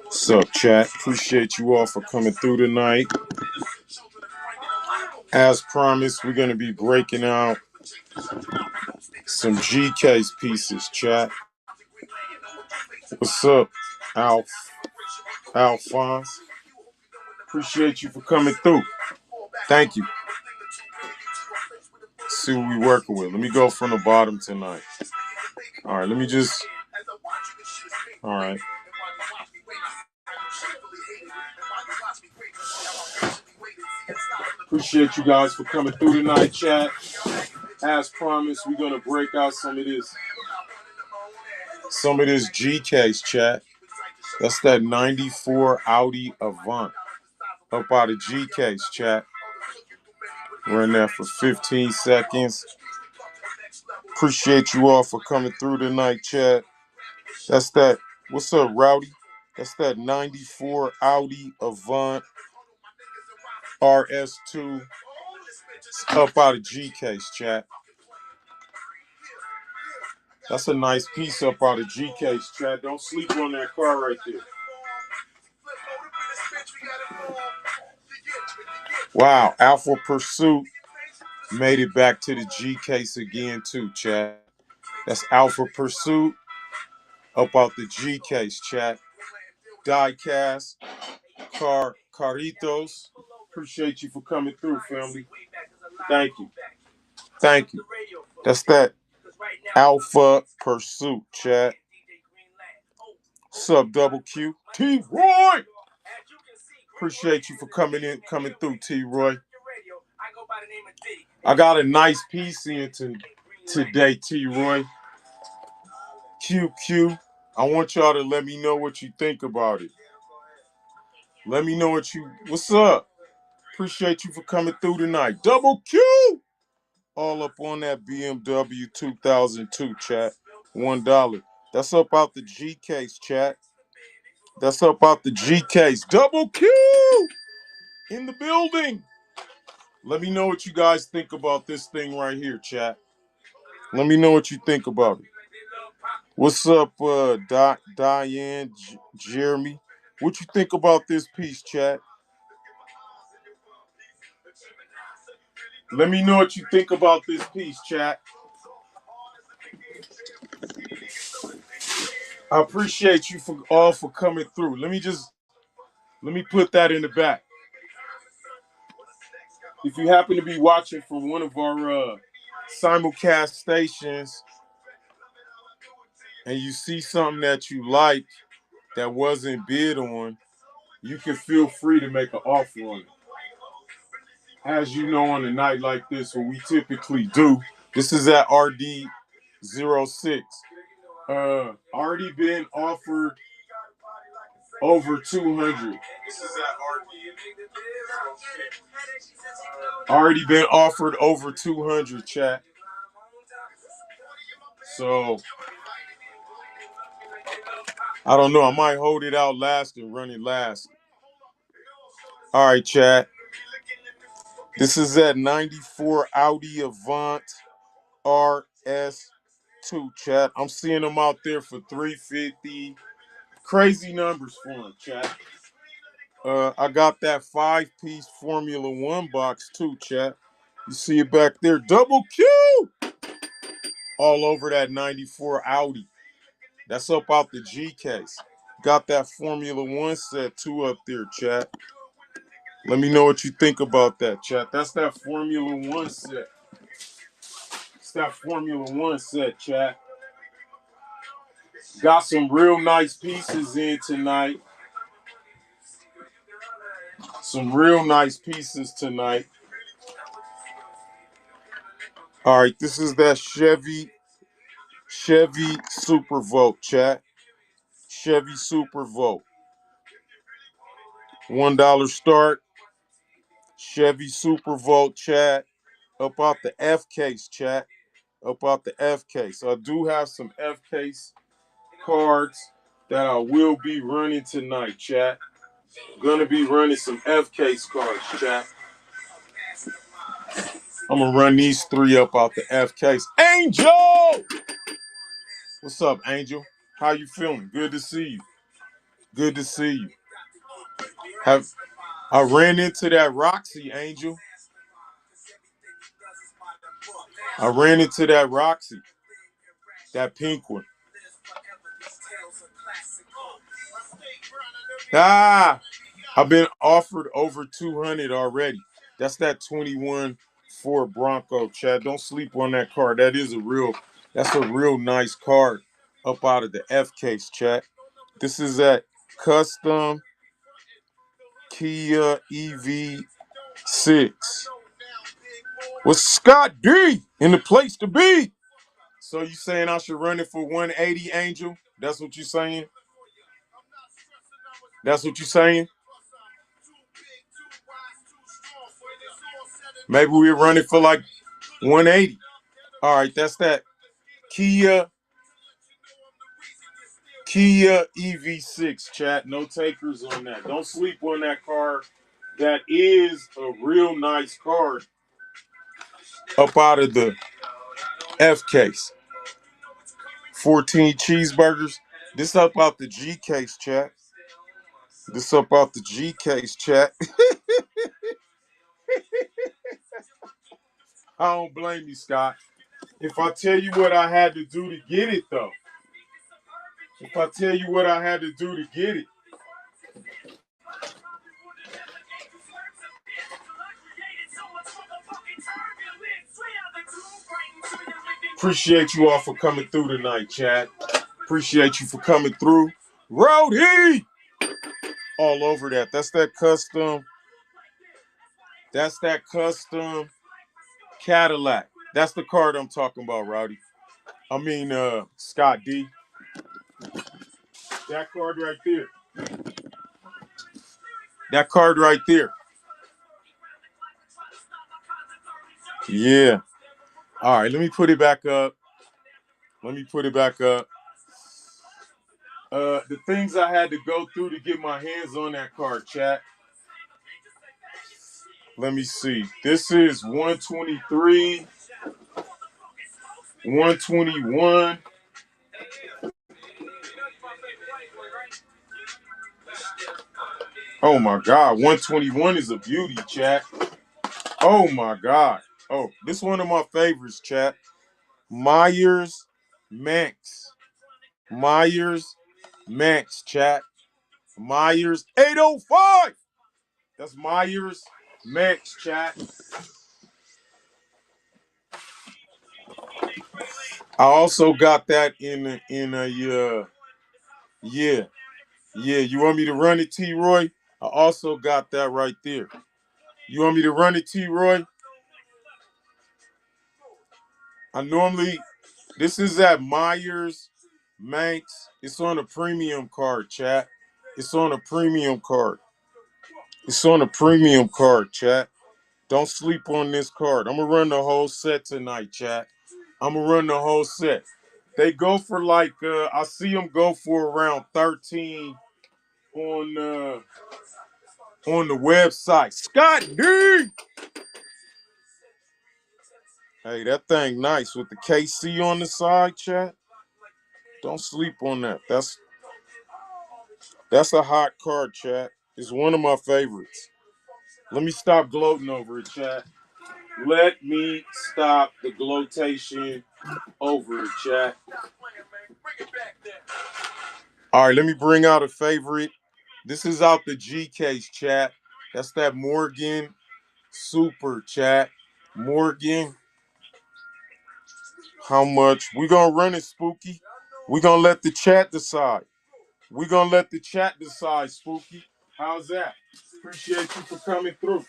What's up, chat? Appreciate you all for coming through tonight. As promised, we're going to be breaking out some G-Case pieces, chat. What's up, Alphonse? Appreciate you for coming through. Thank you. Let's see what we're working with. Let me go from the bottom tonight. All right, all right. Appreciate you guys for coming through tonight, chat. As promised, we're gonna break out some of this G-Case, chat. That's that 94 Audi Avant. Up out of G-Case, chat. Run that for 15 seconds. Appreciate you all for coming through tonight, chat. That's that. What's up, Rowdy? That's that 94 Audi Avant RS2. Up out of G-Case, chat. That's a nice piece up out of G-Case, chat. Don't sleep on that car right there. Wow, Alpha Pursuit made it back to the G-Case again too, chat. That's Alpha Pursuit up out the G-Case, chat. Diecast, Caritos. Appreciate you for coming through, family. Thank you. Thank you. That's that Alpha Pursuit, chat. Sub Double Q. T-Roy! Appreciate you for coming through, T-Roy. I got a nice piece in today, T-Roy. QQ. I want y'all to let me know what you think about it. Let me know what's up? Appreciate you for coming through tonight. Double Q! All up on that BMW 2002, chat. $1. That's up out the G-Case, chat. That's up out the G-Case. Double Q! In the building. Let me know what you guys think about this thing right here, chat. Let me know what you think about it. What's up, Diane, Jeremy? What you think about this piece, chat? Let me know what you think about this piece, chat. I appreciate you for coming through. Let me put that in the back. If you happen to be watching from one of our simulcast stations and you see something that you like that wasn't bid on, you can feel free to make an offer on it. As you know, on a night like this, what we typically do, this is at RD06. Already been offered over 200. Already been offered over 200, chat. So, I don't know. I might hold it out last and run it last. All right, chat. This is that 94 Audi Avant RS2, chat. I'm seeing them out there for $350. Crazy numbers for them, chat. I got that 5-piece Formula One box too, chat. You see it back there. Double Q! All over that 94 Audi. That's up out the G-Case. Got that Formula One set too up there, chat. Let me know what you think about that, chat. That's that Formula One set. It's that Formula One set, chat. Got some real nice pieces in tonight. Some real nice pieces tonight. All right, this is that Chevy Super Volt, chat. Chevy Super Volt. $1 start. Chevy Super Volt, chat. Up out the F case, chat. Up out the F case. I do have some F case cards that I will be running tonight, chat. Gonna be running some F case cards, chat. I'm gonna run these 3 up out the F case. Angel! What's up, Angel? How you feeling? Good to see you. Good to see you. Have I ran into that Roxy Angel? I ran into that Roxy, that pink one. Ah, I've been offered over 200 already. That's that 21 Ford Bronco, Chad. Don't sleep on that car. That's a real nice car up out of the F case, Chad. This is that custom Kia EV6. With Scott D in the place to be. So you saying I should run it for 180, Angel? That's what you saying? That's what you saying? Maybe we run it for like 180. All right, that's that Kia EV6, chat. No takers on that. Don't sleep on that car. That is a real nice car up out of the F case. 14 cheeseburgers. This up out the G case, chat. This up out the G case, chat. I don't blame you, Scott. If I tell you what I had to do to get it, though. If I tell you what I had to do to get it. Appreciate you all for coming through tonight, chat. Appreciate you for coming through. Road Heat! All over that. That's that custom. That's that custom Cadillac. That's the card I'm talking about, Rowdy. I mean, Scott D. That card right there. That card right there. Yeah. All right, let me put it back up. Let me put it back up. The things I had to go through to get my hands on that card, chat. Let me see. This is 123, 121. Oh my God, 121 is a beauty, chat. Oh my God. Oh, this is one of my favorites, chat. Myers Manx. Myers Manx, chat. Myers 805. That's Myers Manx, chat. I also got that in a yeah. Yeah, you want me to run it, T Roy? I also got that right there. You want me to run it, T Roy? I normally this is at Myers Manx. It's on a premium card, chat. It's on a premium card. It's on a premium card, chat. Don't sleep on this card. I'm gonna run the whole set tonight, chat. I'm gonna run the whole set. They go for like I see them go for around 13 on the website. Scott D. Hey, that thing nice with the KC on the side, chat. Don't sleep on that. That's a hot card, chat. It's one of my favorites. Let me stop gloating over it, chat. Let me stop the gloatation over it, chat. All right, let me bring out a favorite. This is out the G case, chat. That's that Morgan Super, chat. Morgan, how much? We gonna run it, Spooky. We gonna let the chat decide. We gonna let the chat decide, Spooky. How's that? Appreciate you for coming through.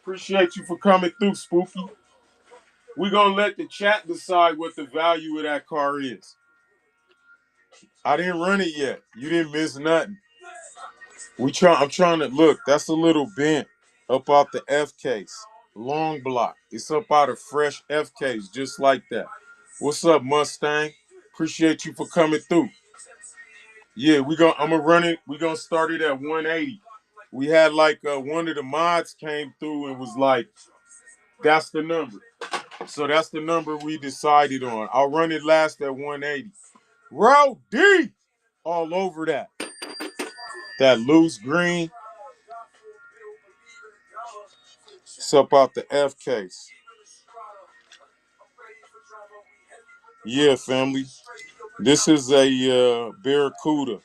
Appreciate you for coming through, Spooky. We gonna let the chat decide what the value of that car is. I didn't run it yet. You didn't miss nothing. I'm trying to look. That's a little bent up out the F case. Long block. It's up out of fresh F case, just like that. What's up, Mustang? Appreciate you for coming through. Yeah, I'm gonna run it. We gonna start it at 180. We had like one of the mods came through and was like, "That's the number." So that's the number we decided on. I'll run it last at 180. Rowdy. All over that. That loose green. It's up out the F case. Yeah, family. This is a Barracuda.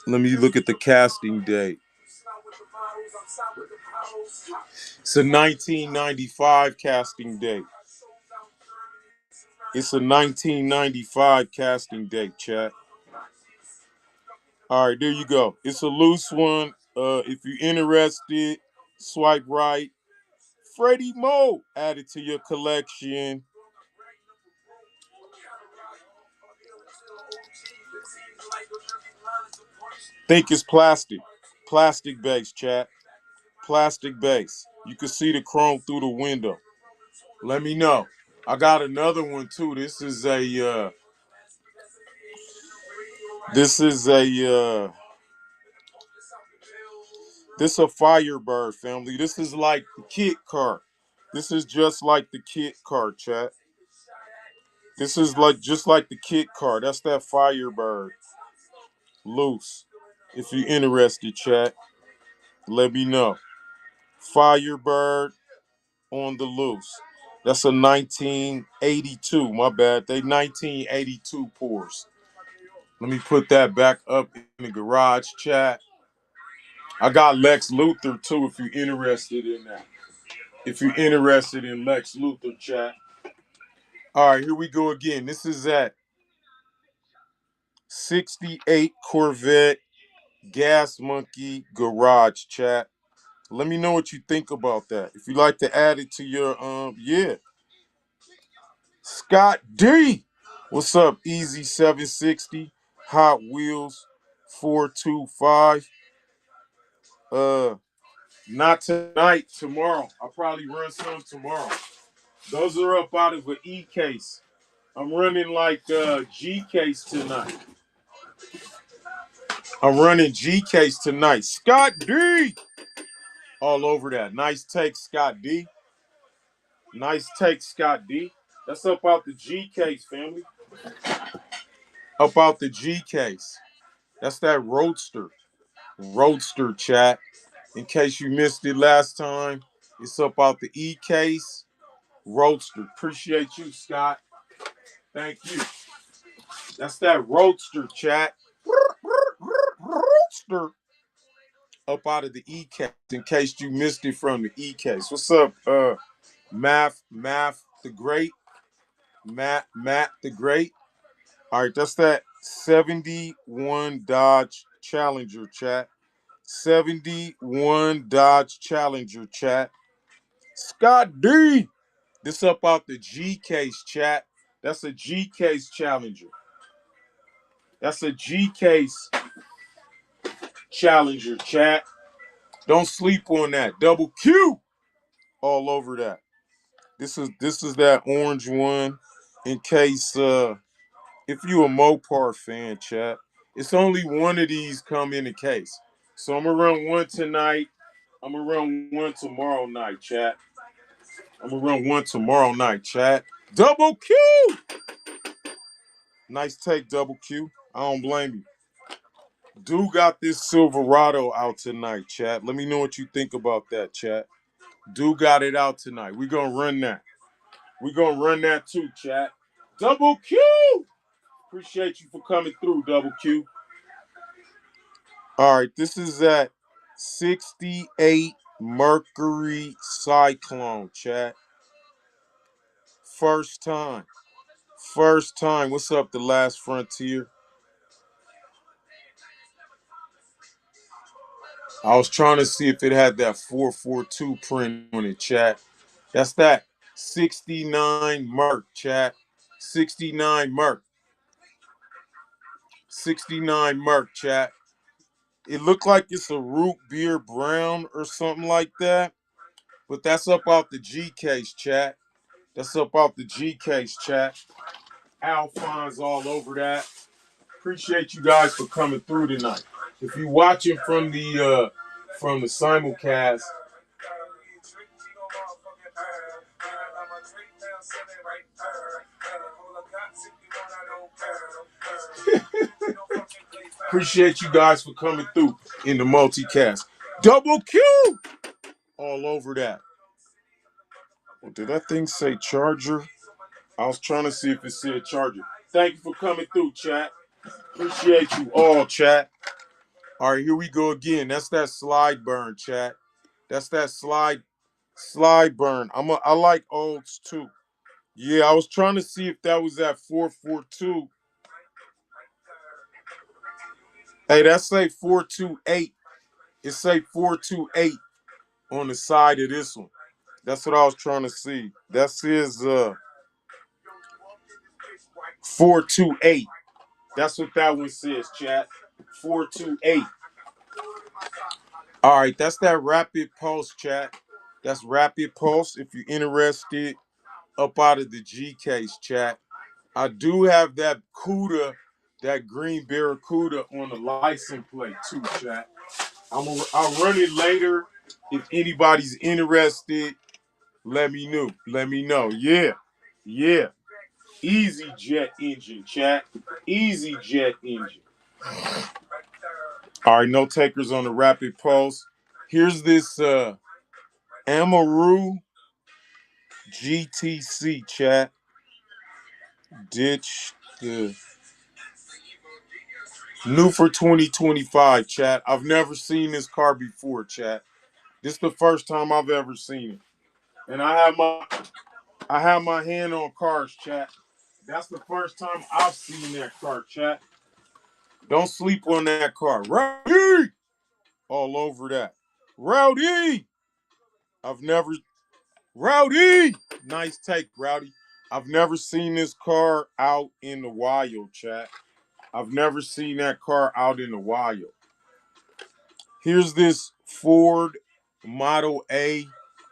Let me look at the casting date. It's a 1995 casting date. It's a 1995 casting date, chat. All right, there you go. It's a loose one. If you're interested, swipe right. Freddie Mo, add it to your collection. Think it's plastic. Plastic base, chat. Plastic base. You can see the chrome through the window. Let me know. I got another one too. This is a Firebird, family. This is like the kit car. This is just like the kit car, chat. This is like just like the kit car. That's that Firebird. Loose. If you're interested, chat, let me know. Firebird on the loose. That's a 1982. My bad. They 1982 pours. Let me put that back up in the garage, chat. I got Lex Luthor too. If you're interested in that. If you're interested in Lex Luthor, chat. All right, here we go again. This is at 68 Corvette Gas Monkey Garage, chat. Let me know what you think about that. If you like to add it to your yeah. Scott D. What's up? Easy 760. Hot Wheels 425. Not tonight, tomorrow. I'll probably run some tomorrow. Those are up out of an E case. I'm running like G case tonight. I'm running G case tonight. Scott D. All over that. Nice take, Scott D. Nice take, Scott D. That's up out the G case, family. Up out the G case. That's that Roadster. Roadster, chat. In case you missed it last time, it's up out the E case. Roadster. Appreciate you, Scott. Thank you. That's that Roadster, chat. Roadster. Up out of the E case. In case you missed it from the E case. What's up, Math the Great? Matt the Great. All right, that's that 71 Dodge Challenger, chat. 71 Dodge Challenger, chat. Scott D. This up out the G case, chat. That's a G case Challenger. That's a G case Challenger, chat. Don't sleep on that. Double Q all over that. This is that orange one. In case if you a Mopar fan, chat, it's only one of these come in the case. So I'm gonna run one tonight. I'm gonna run one tomorrow night, chat. I'm gonna run one tomorrow night, chat. Double Q. Nice take, Double Q. I don't blame you. Dude got this Silverado out tonight, chat. Let me know what you think about that, chat. Dude got it out tonight. We gonna run that. We gonna run that too, chat. Double Q. Appreciate you for coming through, Double Q. All right, this is at 68 Mercury Cyclone, chat. First time. First time. What's up, The Last Frontier? I was trying to see if it had that 442 print on it, chat. That's that 69 Merc, chat. 69 Merc. 69 Merc, chat. It looked like it's a root beer brown or something like that. But that's up out the G case, chat. That's up out the G case, chat. Alphonse all over that. Appreciate you guys for coming through tonight. If you're watching from the simulcast, Appreciate you guys for coming through in the multicast. Double Q all over that. Well, did that thing say charger? I was trying to see if it said charger. Thank you for coming through, chat. Appreciate you all, chat. All right, here we go again. That's that slide burn, chat. That's that slide burn. I like olds too. Yeah, I was trying to see if that was at 442. Hey, that say 428. It say 428 on the side of this one. That's what I was trying to see. That says 428. That's what that one says, chat. 428. All right, that's that rapid pulse, chat. That's rapid pulse. If you're interested, up out of the G case, chat. I do have that CUDA, that green Barracuda on the license plate too, chat. I'll run it later. If anybody's interested, let me know. Let me know. Yeah. Yeah. Easy jet engine, chat. Easy jet engine. All right, no takers on the rapid pulse. Here's this Amaru GTC, chat. Ditch the new for 2025, chat. I've never seen this car before, chat. This is the first time I've ever seen it. And I have my hand on cars, chat. That's the first time I've seen that car, chat. Don't sleep on that car. Rowdy! All over that. Rowdy! I've never Rowdy! Nice take, Rowdy. I've never seen this car out in the wild, chat. I've never seen that car out in the wild. Here's this Ford Model A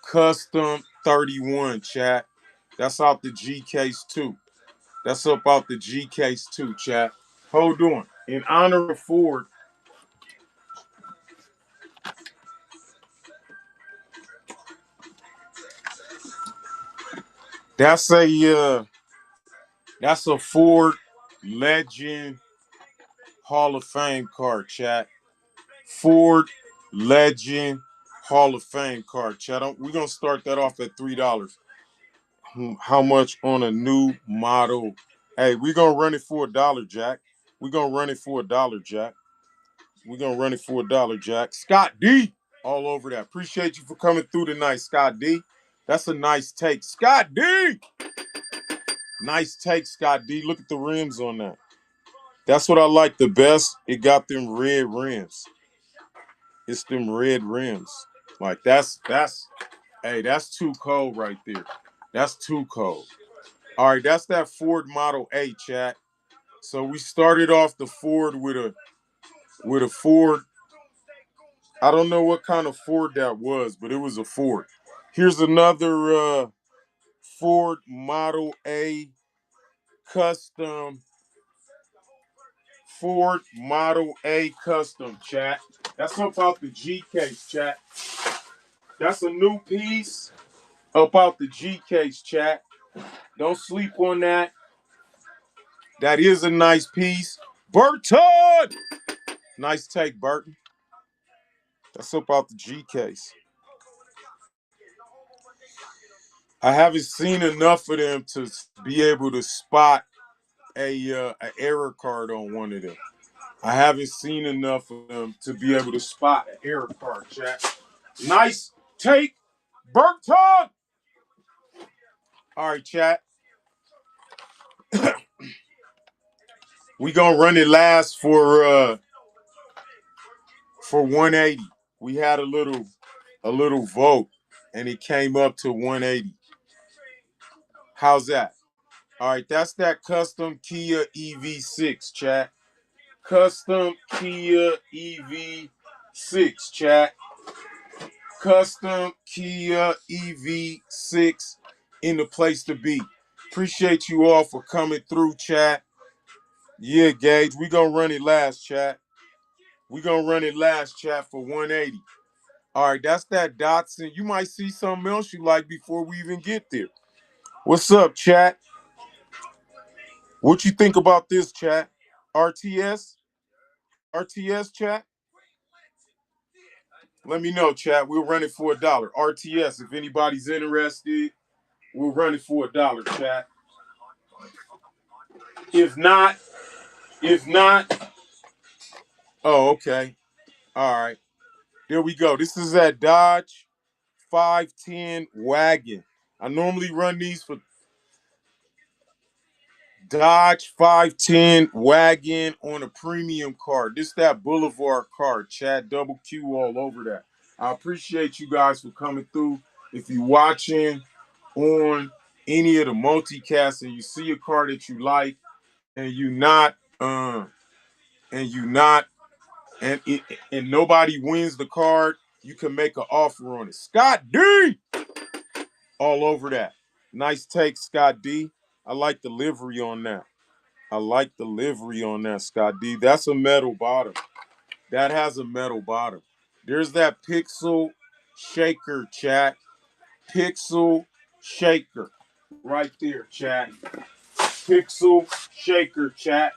Custom 31, chat. That's out the G Case 2. That's up out the G Case 2, chat. Hold on. In honor of Ford, that's a Ford Legend Hall of Fame car, chat. Ford Legend Hall of Fame car, chat. We're gonna start that off at $3. How much on a new model? Hey, we're gonna run it for $1, Jack. We're gonna run it for $1, Jack. We're gonna run it for $1, Jack. Scott D, all over that. Appreciate you for coming through tonight, Scott D. That's a nice take, Scott D. Nice take, Scott D. Look at the rims on that. That's what I like the best. It got them red rims. It's them red rims. Like hey, that's too cold right there. That's too cold. All right, that's that Ford Model A, chat. So we started off the Ford with a Ford. I don't know what kind of Ford that was, but it was a Ford. Here's another Ford Model A custom. Ford Model A custom, chat. That's up out the G case, chat. That's a new piece up out the G case, chat. Don't sleep on that. That is a nice piece. Burton! Nice take, Burton. That's up out the G case. I haven't seen enough of them to be able to spot an error card on one of them. I haven't seen enough of them to be able to spot an error card, chat. Nice take, Burton! All right, chat. We gonna run it last for 180. We had a little vote, and it came up to 180. How's that? All right, that's that custom Kia EV6, chat. Custom Kia EV6, chat. Custom Kia EV6 in the place to be. Appreciate you all for coming through, chat. Yeah, Gage, we gonna run it last, chat. We gonna run it last, chat, for 180. All right, that's that Datsun. You might see something else you like before we even get there. What's up, chat? What you think about this, chat? RTS? RTS, chat? Let me know, chat. We'll run it for $1. RTS, if anybody's interested, we'll run it for $1, chat. If not, if not, oh, okay. All right. There we go. This is that Dodge 510 wagon. I normally run these for Dodge 510 wagon on a premium card. This that Boulevard card. Chad double Q all over that. I appreciate you guys for coming through. If you're watching on any of the multicasts and you see a car that you like and you not and you not and it, and nobody wins the card, you can make an offer on it. Scott D all over that. Nice take, Scott D. I like the livery on that. I like the livery on that, Scott D. That's a metal bottom. That has a metal bottom. There's that pixel shaker, chat. Pixel shaker. Right there, chat. Pixel shaker, chat.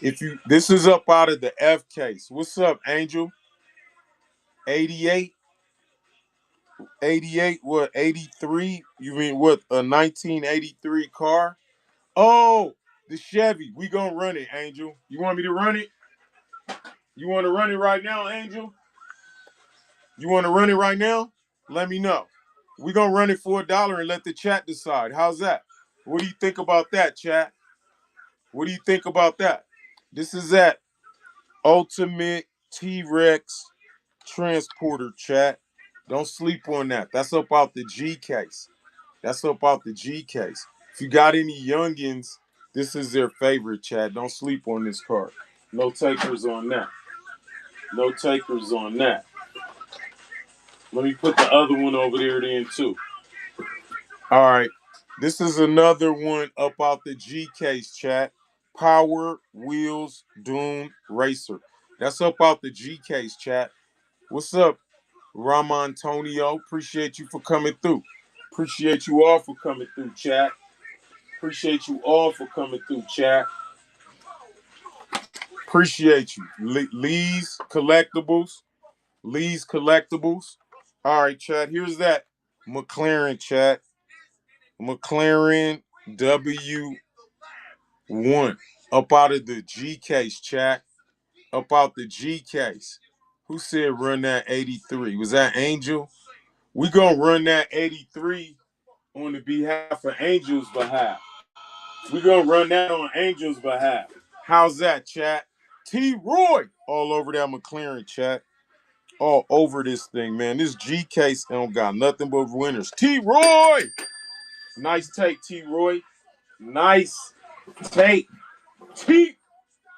If you this is up out of the F case. What's up, Angel? 88? 88, what, 83? You mean what, a 1983 car? Oh, the Chevy. We gonna run it, Angel. You want me to run it? You want to run it right now, Angel? You want to run it right now? Let me know. We're going to run it for $1 and let the chat decide. How's that? What do you think about that, chat? What do you think about that? This is that Ultimate T-Rex Transporter, chat. Don't sleep on that. That's up out the G case. That's up out the G case. If you got any youngins, this is their favorite, chat. Don't sleep on this card. No takers on that. No takers on that. Let me put the other one over there then too. All right. This is another one up out the G case, chat. Power Wheels Dune Racer. That's up out the G case, chat. What's up, Ramontonio? Appreciate you for coming through. Appreciate you all for coming through, chat. Appreciate you all for coming through, chat. Appreciate you. Lee's Collectibles. Lee's Collectibles. All right, chat. Here's that McLaren, chat. McLaren W1 up out of the G case, chat. Up out the G case. Who said run that 83? Was that Angel? We gonna run that 83 on the behalf of Angel's behalf. We gonna run that on Angel's behalf. How's that, chat? T. Roy all over that McLaren, chat. All over this thing, man. This G case don't got nothing but winners. T. Roy! Nice take, T. Roy. Nice take, T.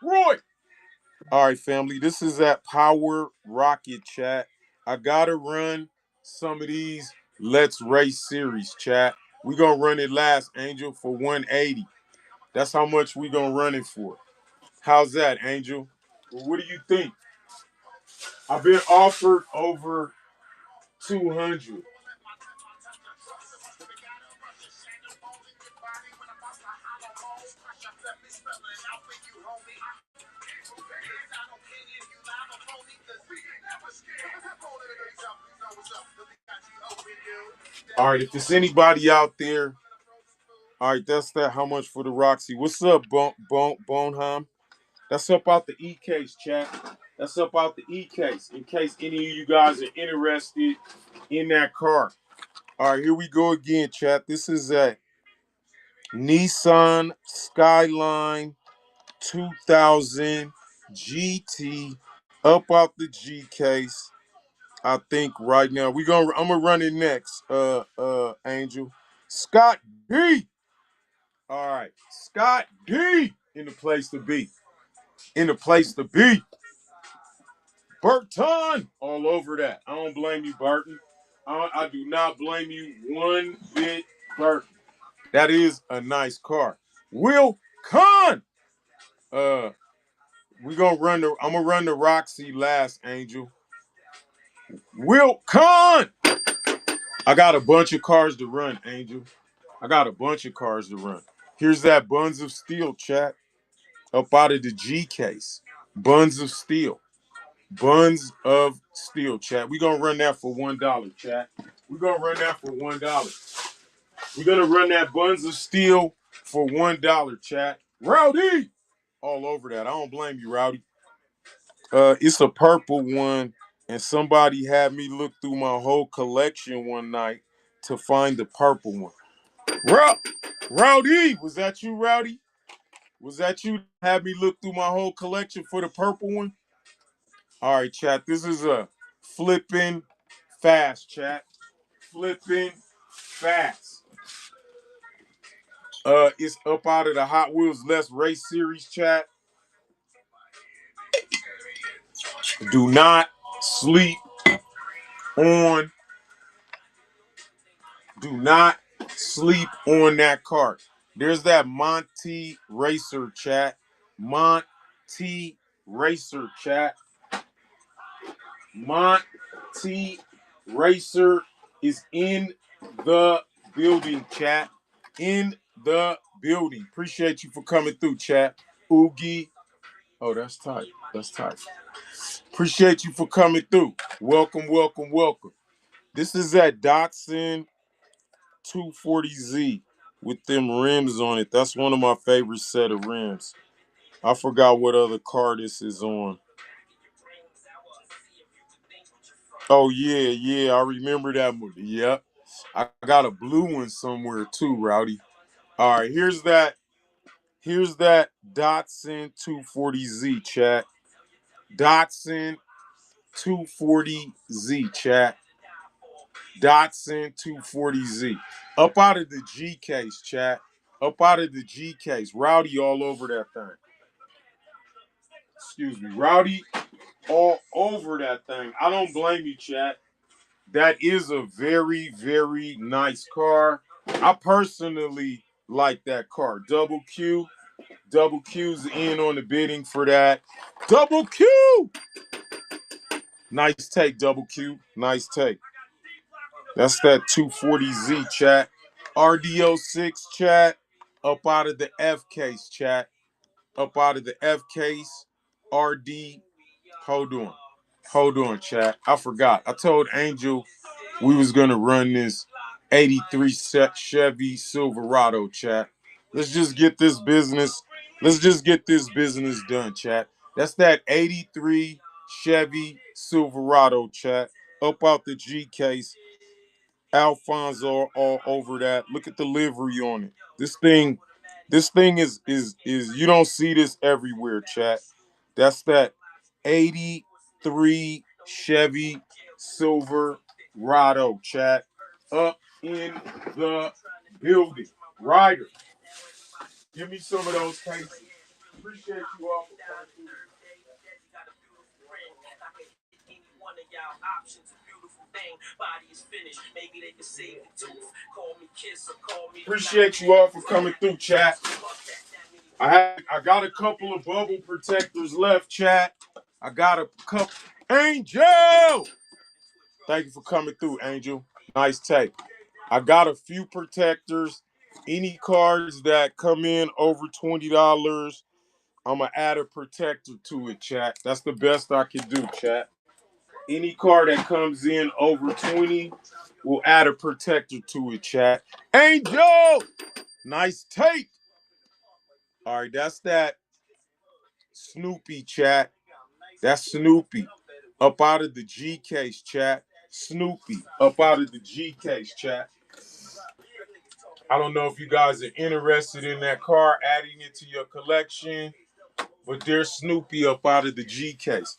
Roy. All right, family. This is that Power Rocket, chat. I gotta run some of these Let's Race series, chat. We gonna run it last, Angel, for 180. That's how much we gonna run it for. How's that, Angel? Well, what do you think? I've been offered over 200. All right, if there's anybody out there, all right, that's that. How much for the Roxy? What's up, Boneham? That's up out the E case, chat. That's up out the E case. In case any of you guys are interested in that car. All right, here we go again, chat. This is a Nissan Skyline 2000 GT up out the G case. I think right now I'm gonna run it next. Angel Scott D. All right, Scott D. In the place to be. In the place to be. Burton all over that. I don't blame you, Burton. I do not blame you one bit, Burton. That is a nice car. Will Khan. Uh, I'm gonna run the Roxy last, Angel. Will Khan. I got a bunch of cars to run, Angel. I got a bunch of cars to run. Here's that Buns of Steel, chat. Up out of the G case. Buns of Steel. Buns of Steel, chat. We're gonna run that for $1, chat. We're gonna run that for $1. We're gonna run that Buns of Steel for $1, chat. Rowdy! All over that. I don't blame you, Rowdy. It's a purple one, and somebody had me look through my whole collection one night to find the purple one. Rowdy! Was that you, Rowdy? Was that you that had me look through my whole collection for the purple one? All right, chat. This is a flipping fast, chat. Flipping fast. It's up out of the Hot Wheels Let's Race series, chat. Do not sleep on. Do not sleep on that cart. There's that Monty Racer, chat. Monty Racer, chat. Monty Racer is in the building, chat. In the building. Appreciate you for coming through, chat. Oogie. Oh, that's tight. That's tight. Appreciate you for coming through. Welcome, welcome, welcome. This is that Datsun 240Z with them rims on it. That's one of my favorite set of rims. I forgot what other car this is on. Oh yeah, yeah, I remember that movie. Yep. I got a blue one somewhere too, Rowdy. All right, here's that. Here's that Datsun 240Z, chat. Datsun 240Z, chat. Datsun 240Z. Up out of the G case, chat. Up out of the G case. Rowdy all over that thing. Excuse me. Rowdy all over that thing. I don't blame you, chat. That is a very, very nice car. I personally like that car. Double Q. Double Q's in on the bidding for that. Double Q! Nice take, Double Q. Nice take. That's that 240Z, chat. RDO6, chat. Up out of the F case, chat. Up out of the F case. RD. Hold on. Hold on, chat. I forgot. I told Angel we was gonna run this 83 Chevy Silverado, chat. Let's just get this business. Let's just get this business done, chat. That's that 83 Chevy Silverado, chat. Up out the G case. Alfonso all over that. Look at the livery on it. This thing is you don't see this everywhere, chat. That's that 83 Chevy Silverado, chat. Up in the building. Ryder, give me some of those cases. Appreciate you all for coming through. Appreciate you all for coming through, chat. I got a couple of bubble protectors left, chat. I got a couple. Angel! Thank you for coming through, Angel. Nice take. I got a few protectors. Any cards that come in over $20, I'm going to add a protector to it, chat. That's the best I can do, chat. Any card that comes in over 20, we'll add a protector to it, chat. Angel! Nice take. All right, that's that Snoopy, chat. That's Snoopy. Up out of the G case, chat. Snoopy. Up out of the G case, chat. I don't know if you guys are interested in that car, adding it to your collection, but there's Snoopy up out of the G case.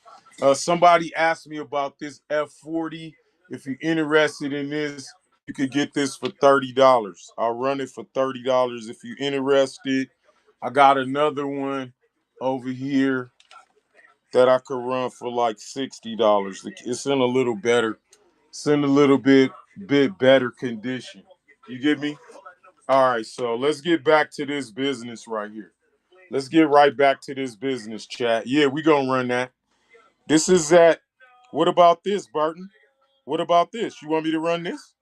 Somebody asked me about this F40. If you're interested in this, you could get this for $30. I'll run it for $30 if you're interested. I got another one over here that I could run for like $60. It's in a little better, it's in a little bit better condition. You get me? All right, so let's get back to this business right here. Let's get right back to this business, chat. Yeah, we gonna run that. This is that. What about this, Burton? What about this? You want me to run this?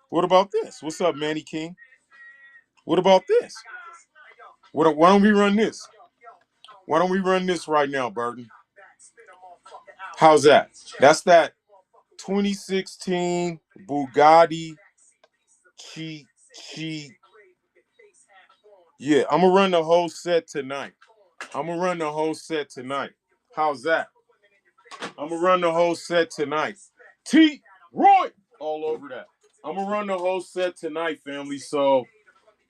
What about this? What's up, Manny King? What about this? Why don't we run this? Why don't we run this right now, Burton? How's that? That's that 2016 Bugatti Chi. Yeah, I'm gonna run the whole set tonight. I'm gonna run the whole set tonight. How's that? I'm gonna run the whole set tonight. T. Roy all over that. I'm gonna run the whole set tonight, family. So,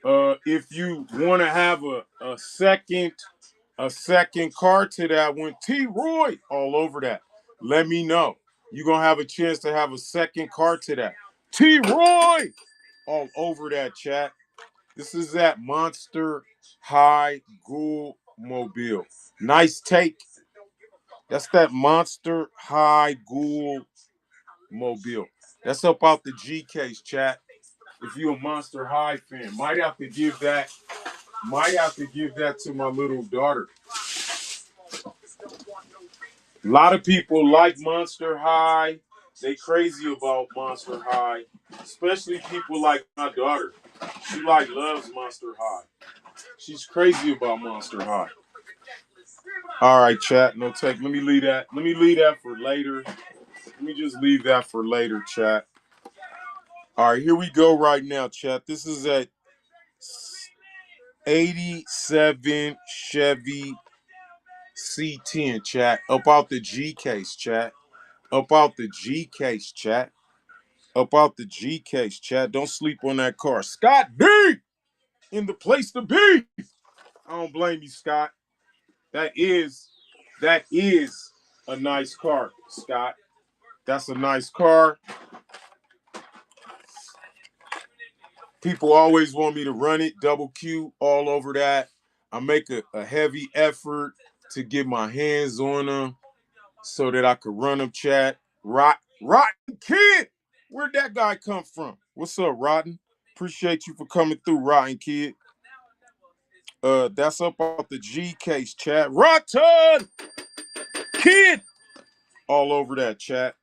if you want to have a second card to that one, T. Roy all over that. Let me know. You're gonna have a chance to have a second card to that. T. Roy all over that, chat. This is that Monster High Ghoul Mobile. Nice take. That's that Monster High Ghoul Mobile. That's up out the G case, chat. If you're a Monster High fan, might have to give that to my little daughter. A lot of people like Monster High. They crazy about Monster High, especially people like my daughter. She loves Monster High. She's crazy about Monster High. All right, chat. No take. Let me leave that. Let me leave that for later. Let me just leave that for later, chat. All right, here we go right now, chat. This is a 87 Chevy C10, chat. Up out the G case, chat. Up out the G case, chat. Up out the G case, chat. Don't sleep on that car. Scott D in the place to be. I don't blame you, Scott. That is a nice car, Scott. That's a nice car. People always want me to run it, double Q, all over that. I make a heavy effort to get my hands on them so that I could run them, chat. Rotten Kid! Where'd that guy come from? What's up, Rotten? Appreciate you for coming through, Rotten Kid. That's up off the G case, chat. Rotten Kid! All over that, chat.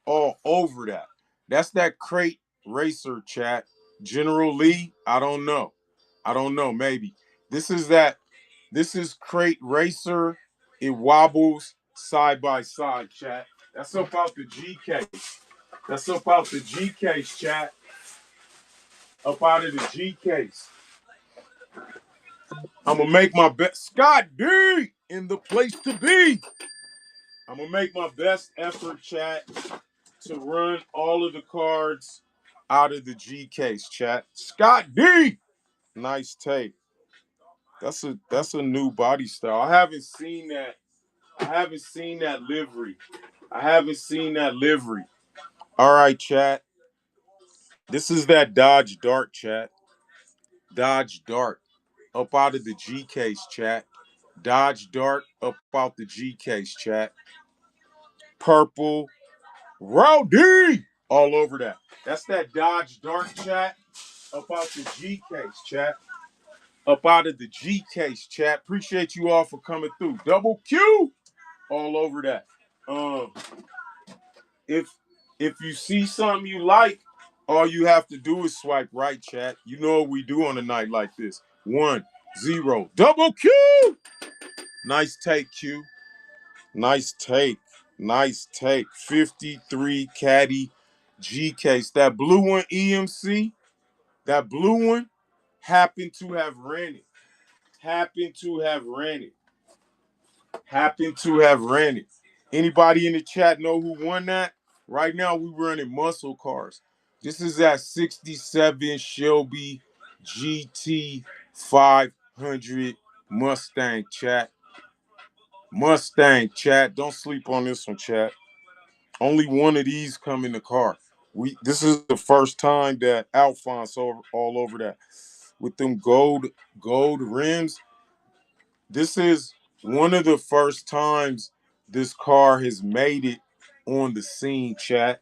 All over that. That's that crate racer, chat. General Lee, I don't know. Maybe. This is crate racer. It wobbles side by side, chat. That's up out the G case. That's up out the G case, chat. Up out of the G case. I'm gonna make my best. Scott D in the place to be. I'm gonna make my best effort, chat, to run all of the cards out of the G case, chat. Scott D. Nice tape. That's a new body style. I haven't seen that. I haven't seen that livery. All right, chat. This is that Dodge Dart, chat. Dodge Dart. Up out of the G case, chat. Dodge Dart up out the G case, chat. Purple. Rowdy. All over that. That's that Dodge Dart, chat. Up out the G case, chat. Up out of the G case, chat. Appreciate you all for coming through. Double Q. All over that. Um, if you see something you like, all you have to do is swipe right, chat. You know what we do on a night like this. 1-0. Double Q. Nice take, Q. Nice take. 53 caddy G case. That blue one, EMC, that blue one happened to have ran it. Happened to have ran it. Anybody in the chat know who won that? Right now, we running muscle cars. This is that 67 Shelby GT 500 Mustang, chat. Mustang, chat. Don't sleep on this one, chat. Only one of these come in the car. This is the first time that Alphonse all over that with them gold rims. This is one of the first times this car has made it on the scene, chat.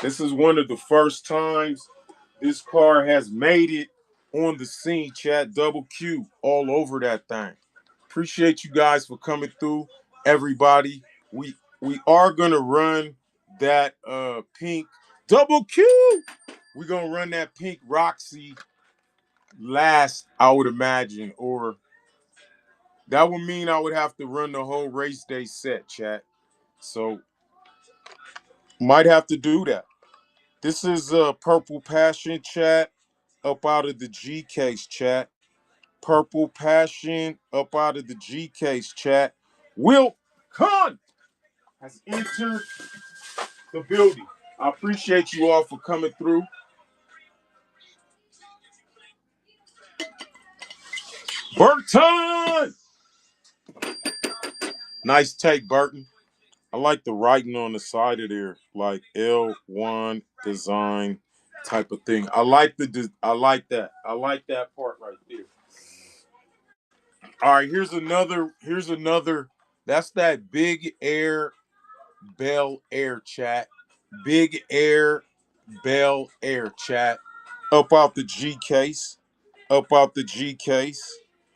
This is one of the first times this car has made it on the scene, chat. Double Q all over that thing. Appreciate you guys for coming through, everybody. We are gonna run that pink double Q. We're gonna run that pink Roxy last, I would imagine, or That would mean I would have to run the whole race day set, chat. So might have to do that. This is Purple Passion chat up out of the G case chat. Purple Passion up out of the G case chat. Will Khan has entered the building. I appreciate you all for coming through. Burton! Nice take, Burton. I like the writing on the side of there, like L1 design type of thing. I like that. I like that part right there. All right, here's another. That's that Big Air Bel Air chat. Big Air Bel Air chat. Up out the G case. Up out the G case.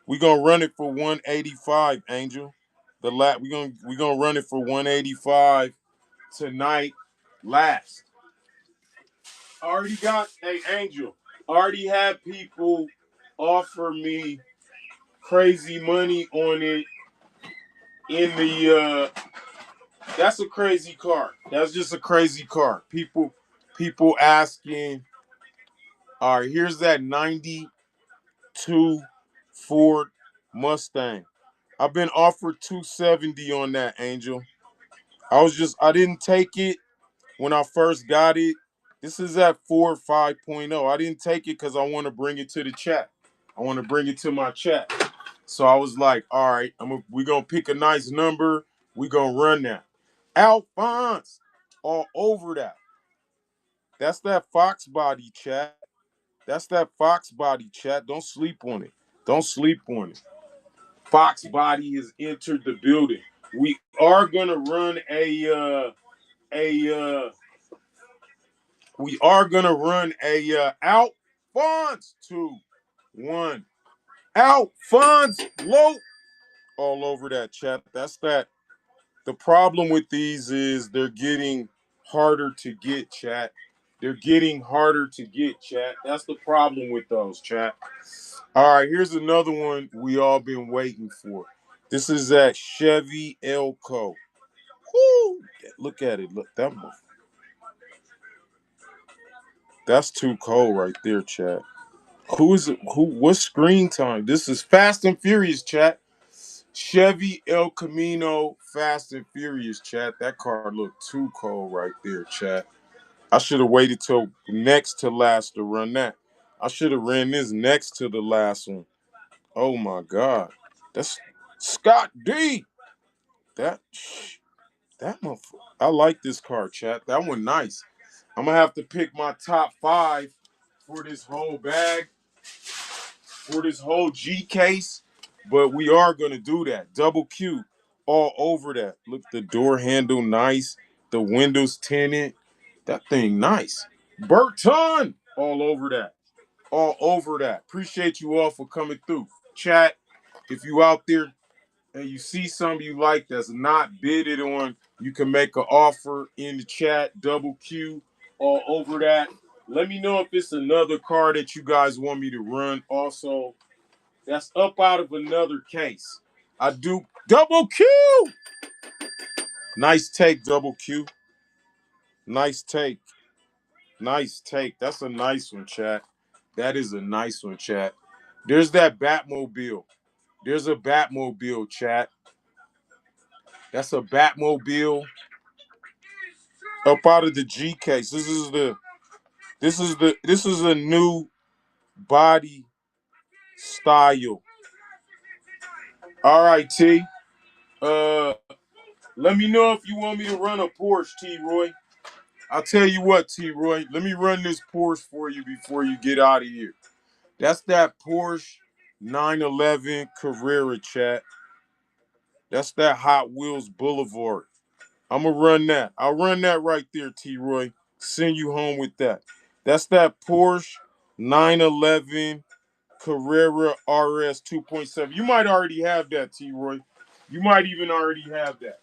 We gonna run it for 185, Angel. We gonna run it for 185 tonight. Last. Already got Angel. Already had people offer me crazy money on it in the that's a crazy car. That's just a crazy car. People asking, all right, here's that 92 Ford Mustang. I've been offered 270 on that, Angel. I didn't take it when I first got it. This is at Ford 5.0. I didn't take it because I want to bring it to the chat. I want to bring it to my chat. So I was like, all right, we're going to pick a nice number. We're going to run that. Alphonse, all over that. That's that Fox body chat. That's that Fox body chat. Don't sleep on it. Don't sleep on it. Fox body has entered the building. We are gonna run a we are gonna run a Alphonse 2-1. Alphonse low all over that chat. That's that. The problem with these is they're getting harder to get, chat. They're getting harder to get, chat. That's the problem with those, chat. All right, here's another one we all been waiting for. This is that Chevy Elko. Woo! Look at it. Look, that's too cold right there, chat. Who is it? What screen time? This is Fast and Furious, chat. Chevy El Camino Fast and Furious, chat. That car looked too cold right there, chat. I should have waited till next to last to run that. I should have ran this next to the last one. Oh my God. That's Scott D. That that motherfucker. I like this car, chat. That one nice. I'm gonna have to pick my top 5 for this whole bag, for this whole G case. But we are gonna do that. Double Q all over that. Look, the door handle nice. The windows tinted. That thing nice. Burton all over that. All over that. Appreciate you all for coming through. Chat, if you out there and you see something you like that's not bidded on, you can make an offer in the chat. Double Q all over that. Let me know if it's another car that you guys want me to run. Also, that's up out of another case. I do double Q. Nice take, double Q. Nice take. Nice take. That's a nice one, chat. That is a nice one, chat. There's that Batmobile. There's a Batmobile, chat. That's a Batmobile up out of the G case. This is a new body style. All right, T. Uh Let me know if you want me to run a Porsche, T Roy. I'll tell you what, T Roy. Let me run this Porsche for you before you get out of here. That's that Porsche 911 Carrera, chat. That's that Hot Wheels Boulevard. I'm gonna run that. I'll run that right there, T Roy. Send you home with that. That's that Porsche 911 Carrera RS 2.7. You might already have that, T Roy. You might even already have that.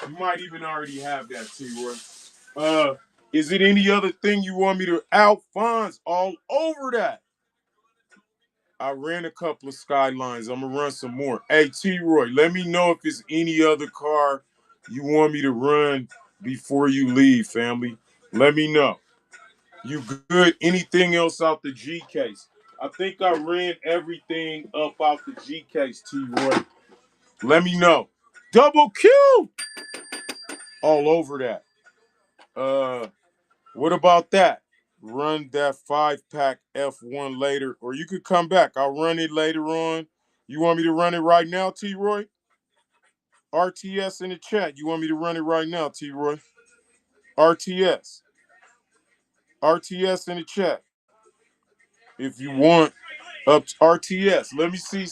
You might even already have that, T Roy. Is it any other thing you want me to Alphonse all over that? I ran a couple of Skylines. I'm gonna run some more. Hey, T-Roy, let me know if there's any other car you want me to run before you leave, family. Let me know. You good? Anything else out the G case? I think I ran everything up out the G case, T-Roy. Let me know. Double Q! All over that. What about that? Run that 5-pack F1 later, or you could come back. I'll run it later on. You want me to run it right now, T-Roy? RTS in the chat. You want me to run it right now, T-Roy? RTS. RTS in the chat. If you want up to RTS. Let me see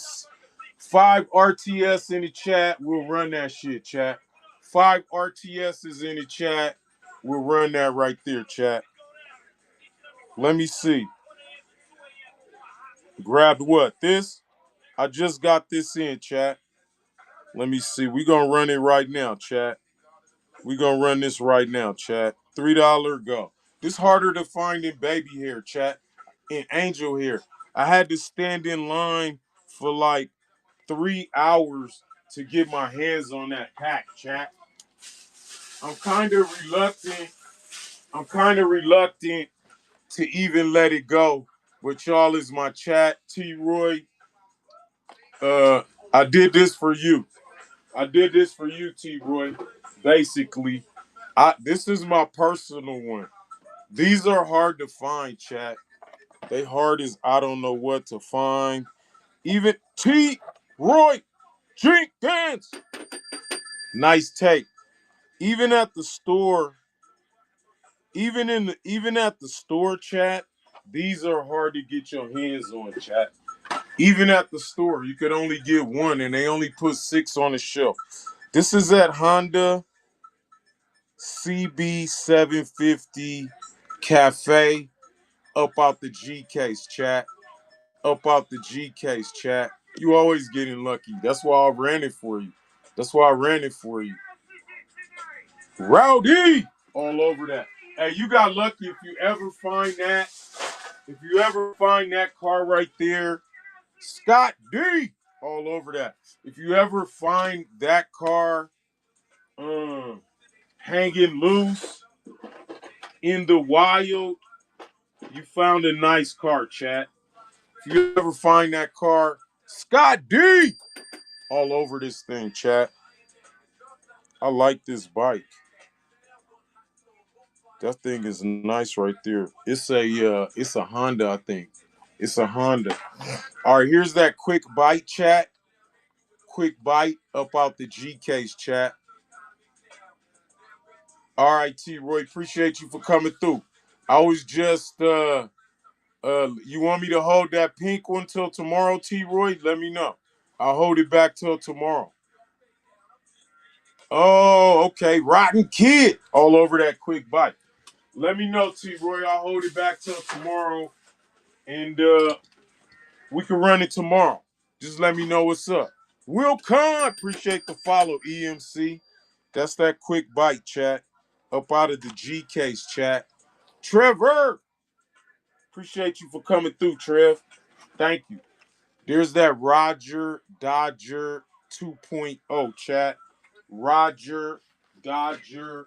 5 RTS in the chat. We'll run that shit, chat. 5 RTSs in the chat. We'll run that right there, chat. Let me see. Grabbed what? This? I just got this in, chat. Let me see. We're going to run it right now, chat. We're going to run this right now, chat. $3 go. This harder to find than baby hair, chat. And angel hair. I had to stand in line for like 3 hours to get my hands on that pack, chat. I'm kind of reluctant. To even let it go. But y'all is my chat. T-Roy, I did this for you. T-Roy. Basically, this is my personal one. These are hard to find, chat. They hard as I don't know what to find. Even T-Roy Jenkins. Nice take. Even at the store, even at the store, chat, these are hard to get your hands on, chat. Even at the store, you could only get one, and they only put 6 on the shelf. This is at Honda CB750 Cafe. Up out the G case, chat. Up out the G case, chat. You always getting lucky. That's why I ran it for you. Rowdy! All over that. Hey, you got lucky if you ever find that. If you ever find that car right there, Scott D! All over that. If you ever find that car hanging loose in the wild, you found a nice car, chat. If you ever find that car, Scott D! All over this thing, chat. I like this bike. That thing is nice right there. It's a Honda, I think. It's a Honda. All right, here's that quick bite, chat. Quick bite up out the G case, chat. All right, T-Roy, appreciate you for coming through. I was just you want me to hold that pink one till tomorrow, T-Roy? Let me know. I'll hold it back till tomorrow. Oh, okay. Rotten Kid all over that quick bite. Let me know, T-Roy. I'll hold it back till tomorrow. And we can run it tomorrow. Just let me know what's up. Will Khan, appreciate the follow, EMC. That's that quick bite, chat. Up out of the G case, chat. Trevor, appreciate you for coming through, Trev. Thank you. There's that Roger Dodger 2.0, chat. Roger Dodger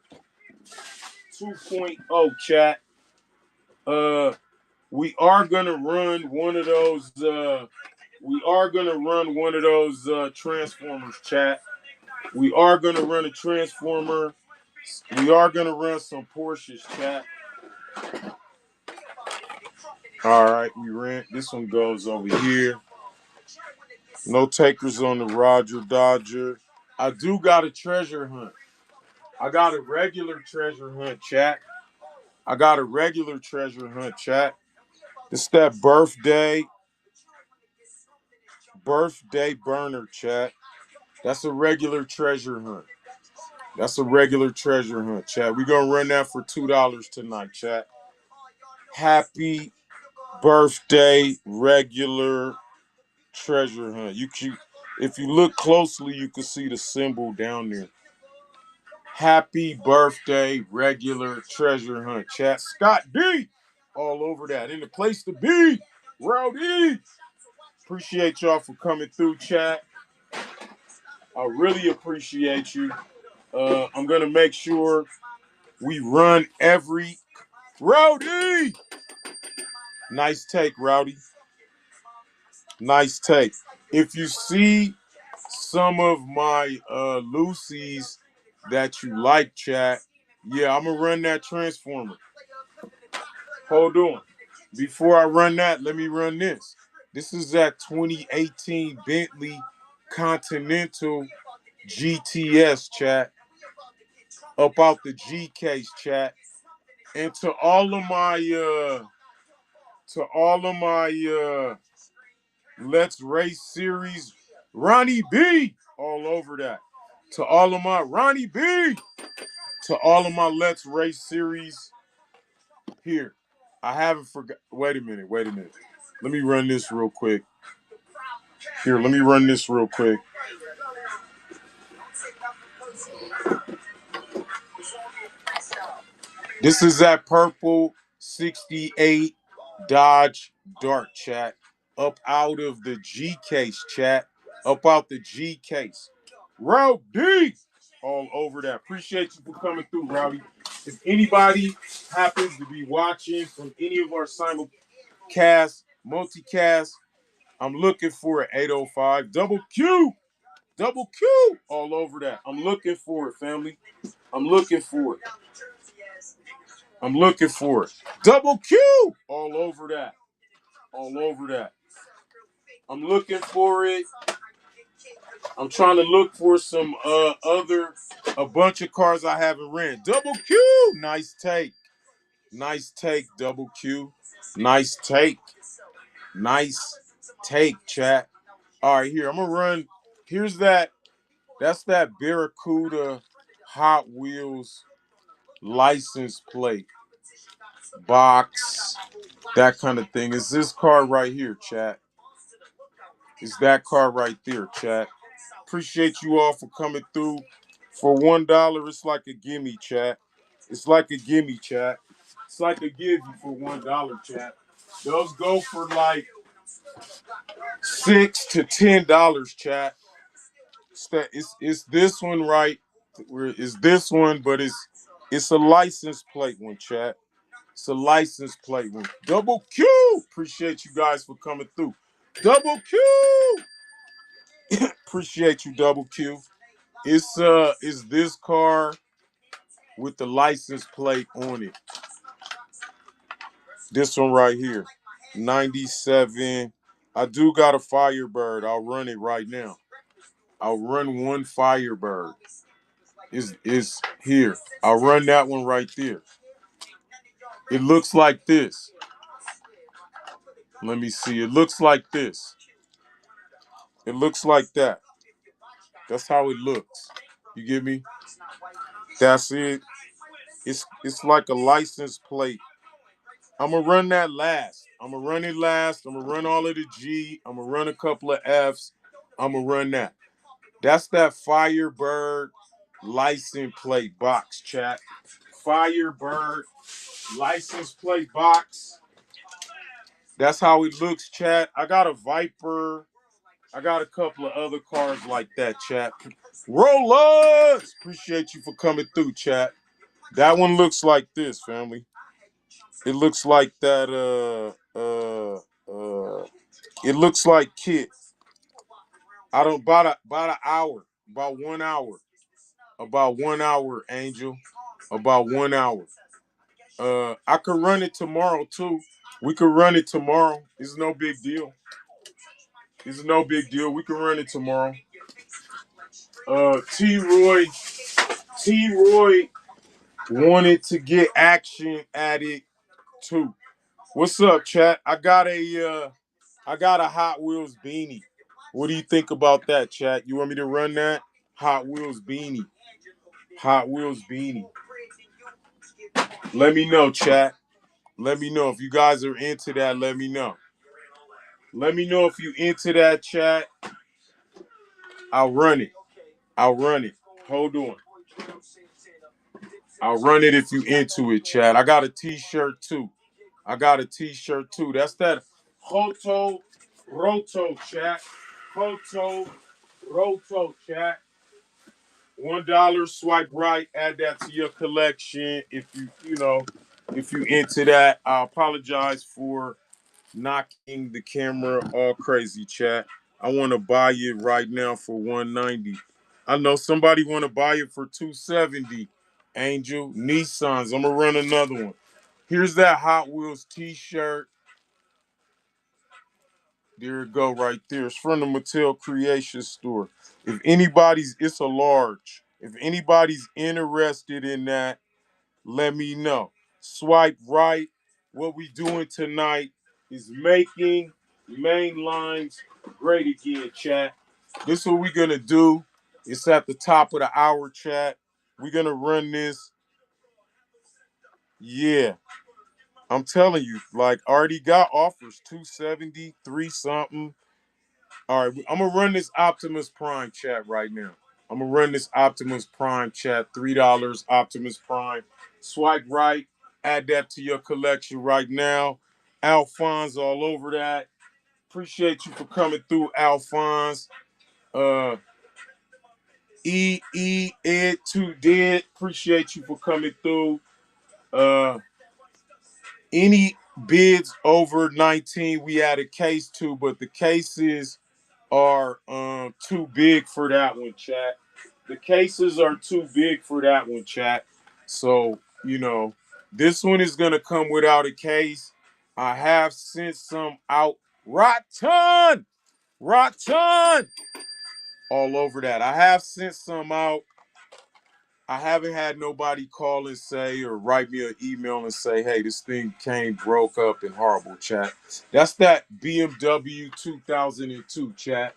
2.0, chat. We are gonna run one of those. Transformers, chat. We are gonna run a transformer. We are gonna run some Porsches, chat. All right, we ran. This one goes over here. No takers on the Roger Dodger. I do got a treasure hunt. I got a regular treasure hunt, chat. It's that birthday burner, chat. That's a regular treasure hunt. Chat. We're gonna run that for $2 tonight, chat. Happy birthday, regular treasure hunt. If you look closely, you can see the symbol down there. Happy birthday, regular treasure hunt, chat. Scott D! All over that. In the place to be. Rowdy! Appreciate y'all for coming through, chat. I really appreciate you. I'm gonna make sure we run every Rowdy. Nice take, Rowdy. Nice take. If you see some of my Lucy's that you like, chat, yeah, I'm gonna run that transformer. Hold on. Before I run that, let me run this. This is that 2018 Bentley Continental GTS, chat. Up out the G case, chat. And to all of my Let's Race series, Ronnie B, all over that. To all of my Ronnie B, to all of my Let's Race series here. I haven't forgot. Wait a minute. Let me run this real quick. Here, let me run this real quick. This is that purple 68 Dodge Dart, chat. Up out of the G case, chat. Up out the G case. Rowdy! All over that. Appreciate you for coming through, Rowdy. If anybody happens to be watching from any of our simulcast, multicast, I'm looking for an 805 double Q. Double Q all over that. I'm looking for it, family. I'm looking for it. I'm looking for it. Double Q all over that. All over that. I'm looking for it. I'm trying to look for some a bunch of cars I haven't ran. Double Q. Nice take. Nice take, Double Q. Nice take. Nice take, chat. All right, here. I'm gonna run. Here's that. That's that Barracuda Hot Wheels license plate box, that kind of thing. Is this car right here, chat? Is that car right there, chat? Appreciate you all for coming through. For $1, it's like a gimme, chat. It's like a gimme, chat. It's like a give you for $1, chat. Those go for like $6 to $10, chat. It's this one right. It's this one, but it's a license plate one, chat. It's a license plate one. Double Q. Appreciate you guys for coming through. Double Q. Appreciate you, Double Q. It's this car with the license plate on it. This one right here. 97. I do got a Firebird. I'll run it right now. I'll run one Firebird. Is here. I'll run that one right there. It looks like this. Let me see. It looks like this. It looks like that. That's how it looks. You get me? That's it. It's like a license plate. I'm gonna run that last. I'm gonna run it last. I'm gonna run all of the G. I'm gonna run a couple of Fs. I'm gonna run that. That's that Firebird license plate box, chat. Firebird license plate box. That's how it looks, chat. I got a Viper. I got a couple of other cars like that, chat. Rollers! Appreciate you for coming through, chat. That one looks like this, family. It looks like that, it looks like Kit. I don't, about an hour, about 1 hour. About 1 hour, Angel. About 1 hour. I could run it tomorrow, too. We could run it tomorrow. It's no big deal. It's no big deal. We can run it tomorrow. T-Roy wanted to get action at it too. What's up, chat? I got a Hot Wheels beanie. What do you think about that, chat? You want me to run that? Hot Wheels beanie. Hot Wheels beanie. Let me know, chat. Let me know if you guys are into that. Let me know. Let me know if you into that, chat. I'll run it. I'll run it. Hold on. I'll run it if you into it, chat. I got a t-shirt too. That's that Roto chat. Roto chat. $1 swipe right, add that to your collection. If if you into that, I apologize for knocking the camera all crazy, chat. I want to buy it right now for 190. I know somebody want to buy it for 270. Angel, Nissans. I'm gonna run another one. Here's that Hot Wheels T-shirt. There it go right there. It's from the Mattel Creation Store. If anybody's, it's a large. If anybody's interested in that, let me know. Swipe right. What we doing tonight is making main lines great again, chat. This is what we're gonna do. It's at the top of the hour, chat. We're gonna run this. Yeah. I'm telling you, like already got offers 270, 3 something. All right, I'm gonna run this Optimus Prime chat right now. I'm gonna run this Optimus Prime chat, $3 Optimus Prime. Swipe right, add that to your collection right now. Alphonse all over that. Appreciate you for coming through, Alphonse. Uh, Ed 2 Dead. Appreciate you for coming through. Uh, any bids over 19, we add a case to, but the cases are too big for that one, chat. The cases are too big for that one, chat. So, this one is gonna come without a case. I have sent some out. Rotten! Rotten! All over that. I have sent some out. I haven't had nobody call and say or write me an email and say, hey, this thing came broke up and horrible, chat. That's that BMW 2002, chat.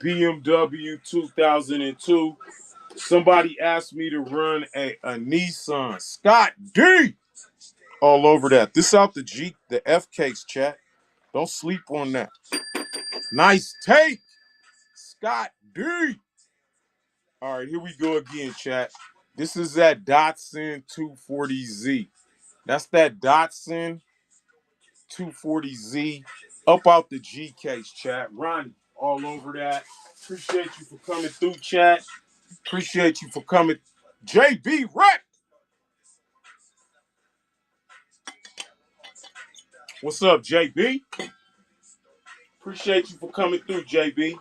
BMW 2002. Somebody asked me to run a Nissan Scott D. All over that. This out the F case, chat. Don't sleep on that. Nice take, Scott D. All right, here we go again, chat. This is that Datsun 240Z. That's that Datsun 240Z. Up out the G case, chat. Ronnie, all over that. Appreciate you for coming through, chat. Appreciate you for coming. JB Rec. What's up, JB? Appreciate you for coming through, JB.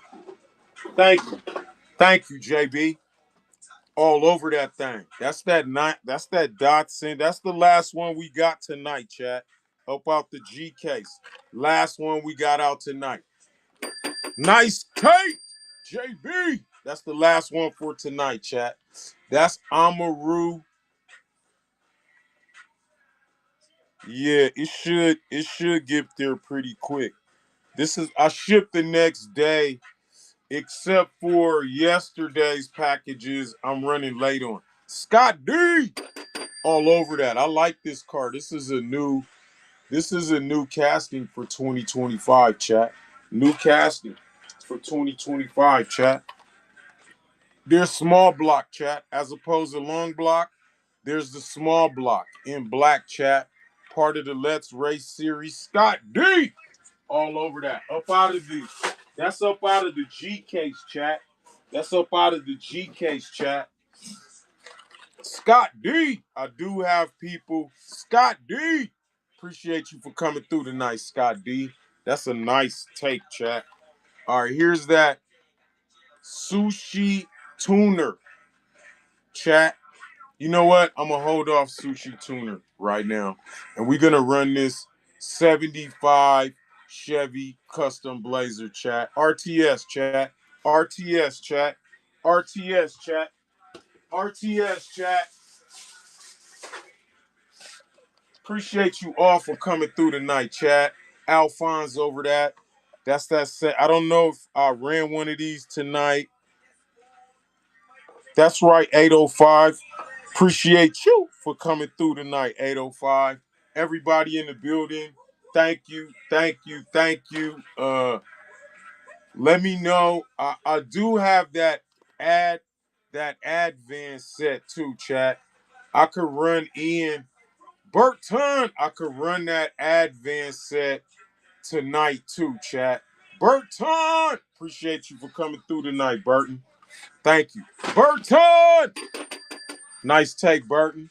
Thank you. Thank you, JB. All over that thing. That's that Datsun. That's the last one we got tonight, chat. Up out the G case. Last one we got out tonight. Nice take, JB. That's the last one for tonight, chat. That's Amaru. Yeah, it should get there pretty quick. I shipped the next day, except for yesterday's packages. I'm running late on. Scott D. All over that. I like this car. This is a new casting for 2025, chat. New casting for 2025, chat. There's small block, chat, as opposed to long block. There's the small block in black, chat. Part of the Let's Race series. Scott D. All over that. That's up out of the G case, chat. That's up out of the G case, chat. Scott D. I do have people. Scott D. Appreciate you for coming through tonight, Scott D. That's a nice take, chat. All right, here's that sushi tuner, chat. You know what? I'm gonna hold off sushi tuner right now, and we're gonna run this 75 Chevy custom blazer, chat. RTS, chat. RTS, chat. RTS, chat. RTS, chat. Appreciate you all for coming through tonight, chat. Alphonse over that. That's that set. I don't know if I ran one of these tonight. That's right, 805. Appreciate you for coming through tonight, 805. Everybody in the building, thank you, thank you, thank you. Let me know. I do have that ad van set too, chat. I could run in Burton. I could run that ad van set tonight too, chat. Burton. Appreciate you for coming through tonight, Burton. Thank you. Burton! Nice take, Burton.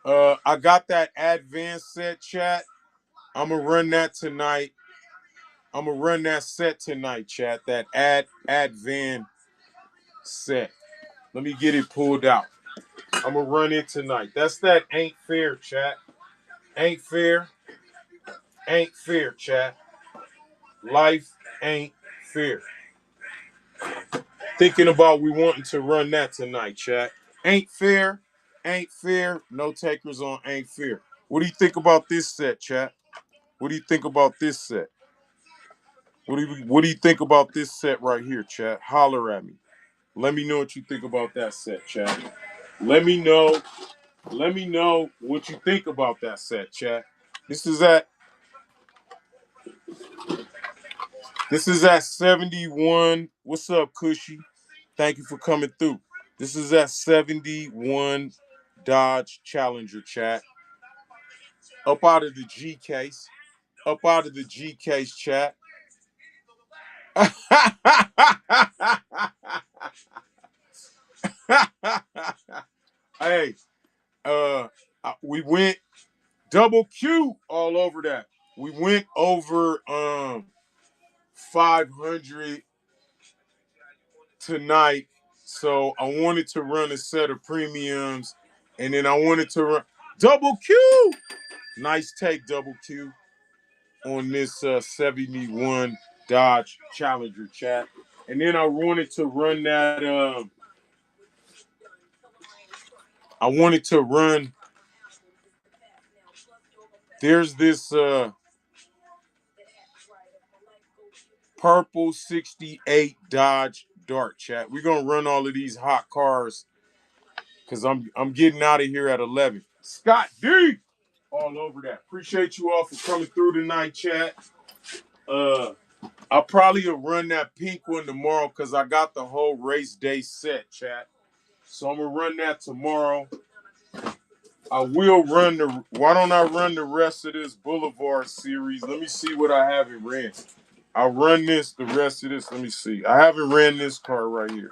I got that advanced set, chat. I'm going to run that tonight. I'm going to run that set tonight, chat. That advan set. Let me get it pulled out. I'm going to run it tonight. That's that ain't fair, chat. Ain't fair. Ain't fair, chat. Life ain't fair. Thinking about we wanting to run that tonight, chat. Ain't fair. Ain't fair. No takers on ain't fair. What do you think about this set, chat? What do you think about this set? What do you think about this set right here, chat? Holler at me. Let me know what you think about that set, chat. Let me know. Let me know what you think about that set, chat. This is at 71. What's up, Cushy? Thank you for coming through. This is at 71 Dodge Challenger, chat. Up out of the G case. Up out of the G case, chat. Hey, we went double Q all over that. We went over 500 tonight, so I wanted to run a set of premiums, and then I wanted to run double Q. Nice take, double Q, on this 71 Dodge Challenger, chat. And then I wanted to run that. I wanted to run. There's this purple 68 Dodge Dart, chat. We're gonna run all of these hot cars because I'm getting out of here at 11. Scott D, all over that. Appreciate you all for coming through tonight, chat. I'll probably run that pink one tomorrow because I got the whole race day set, chat. So I'm gonna run that tomorrow. I will run the. Why don't I run the rest of this Boulevard series? Let me see what I haven't ran. I'll run the rest of this. Let me see. I haven't ran this car right here.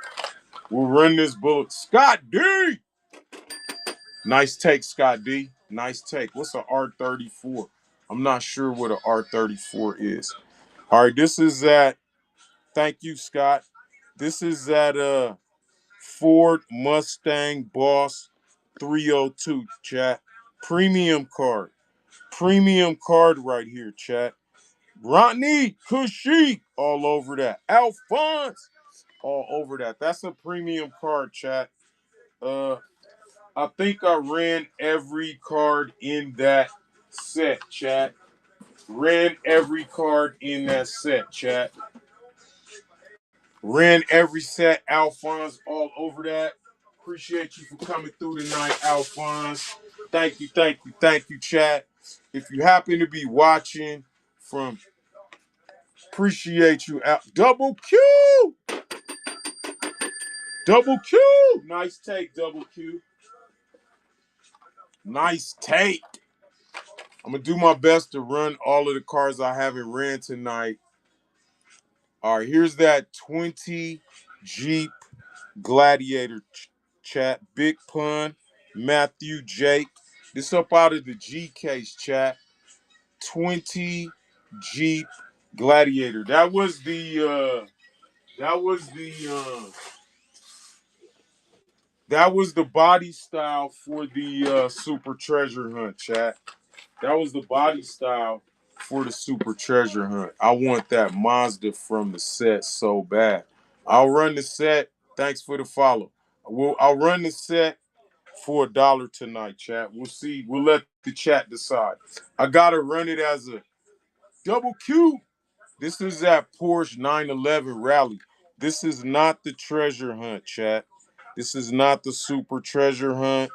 We'll run this bullet. Scott D. Nice take, Scott D. Nice take. What's an R34? I'm not sure what an R34 is. All right, this is that. Thank you, Scott. This is that Ford Mustang Boss 302, chat. Premium card. Premium card right here, chat. Rodney Kushi, all over that. Alphonse, all over that. That's a premium card, chat. I think I ran every card in that set, chat. Ran every card in that set, chat. Ran every set, Alphonse, all over that. Appreciate you for coming through tonight, Alphonse. Thank you, chat. If you happen to be watching from, appreciate you. Double Q! Double Q! Nice take, Double Q. Nice take. I'm going to do my best to run all of the cars I haven't ran tonight. All right, here's that 20 Jeep Gladiator, chat. Big Pun, Matthew, Jake. This up out of the G case, chat. 20 Jeep Gladiator. That was the body style for the Super Treasure Hunt, chat. That was the body style for the Super Treasure Hunt. I want that Mazda from the set so bad. I'll run the set. Thanks for the follow. I'll run the set for $1 tonight, chat. We'll see. We'll let the chat decide. I gotta run it as a double Q. This is that Porsche 911 Rally. This is not the treasure hunt, chat. This is not the Super Treasure Hunt.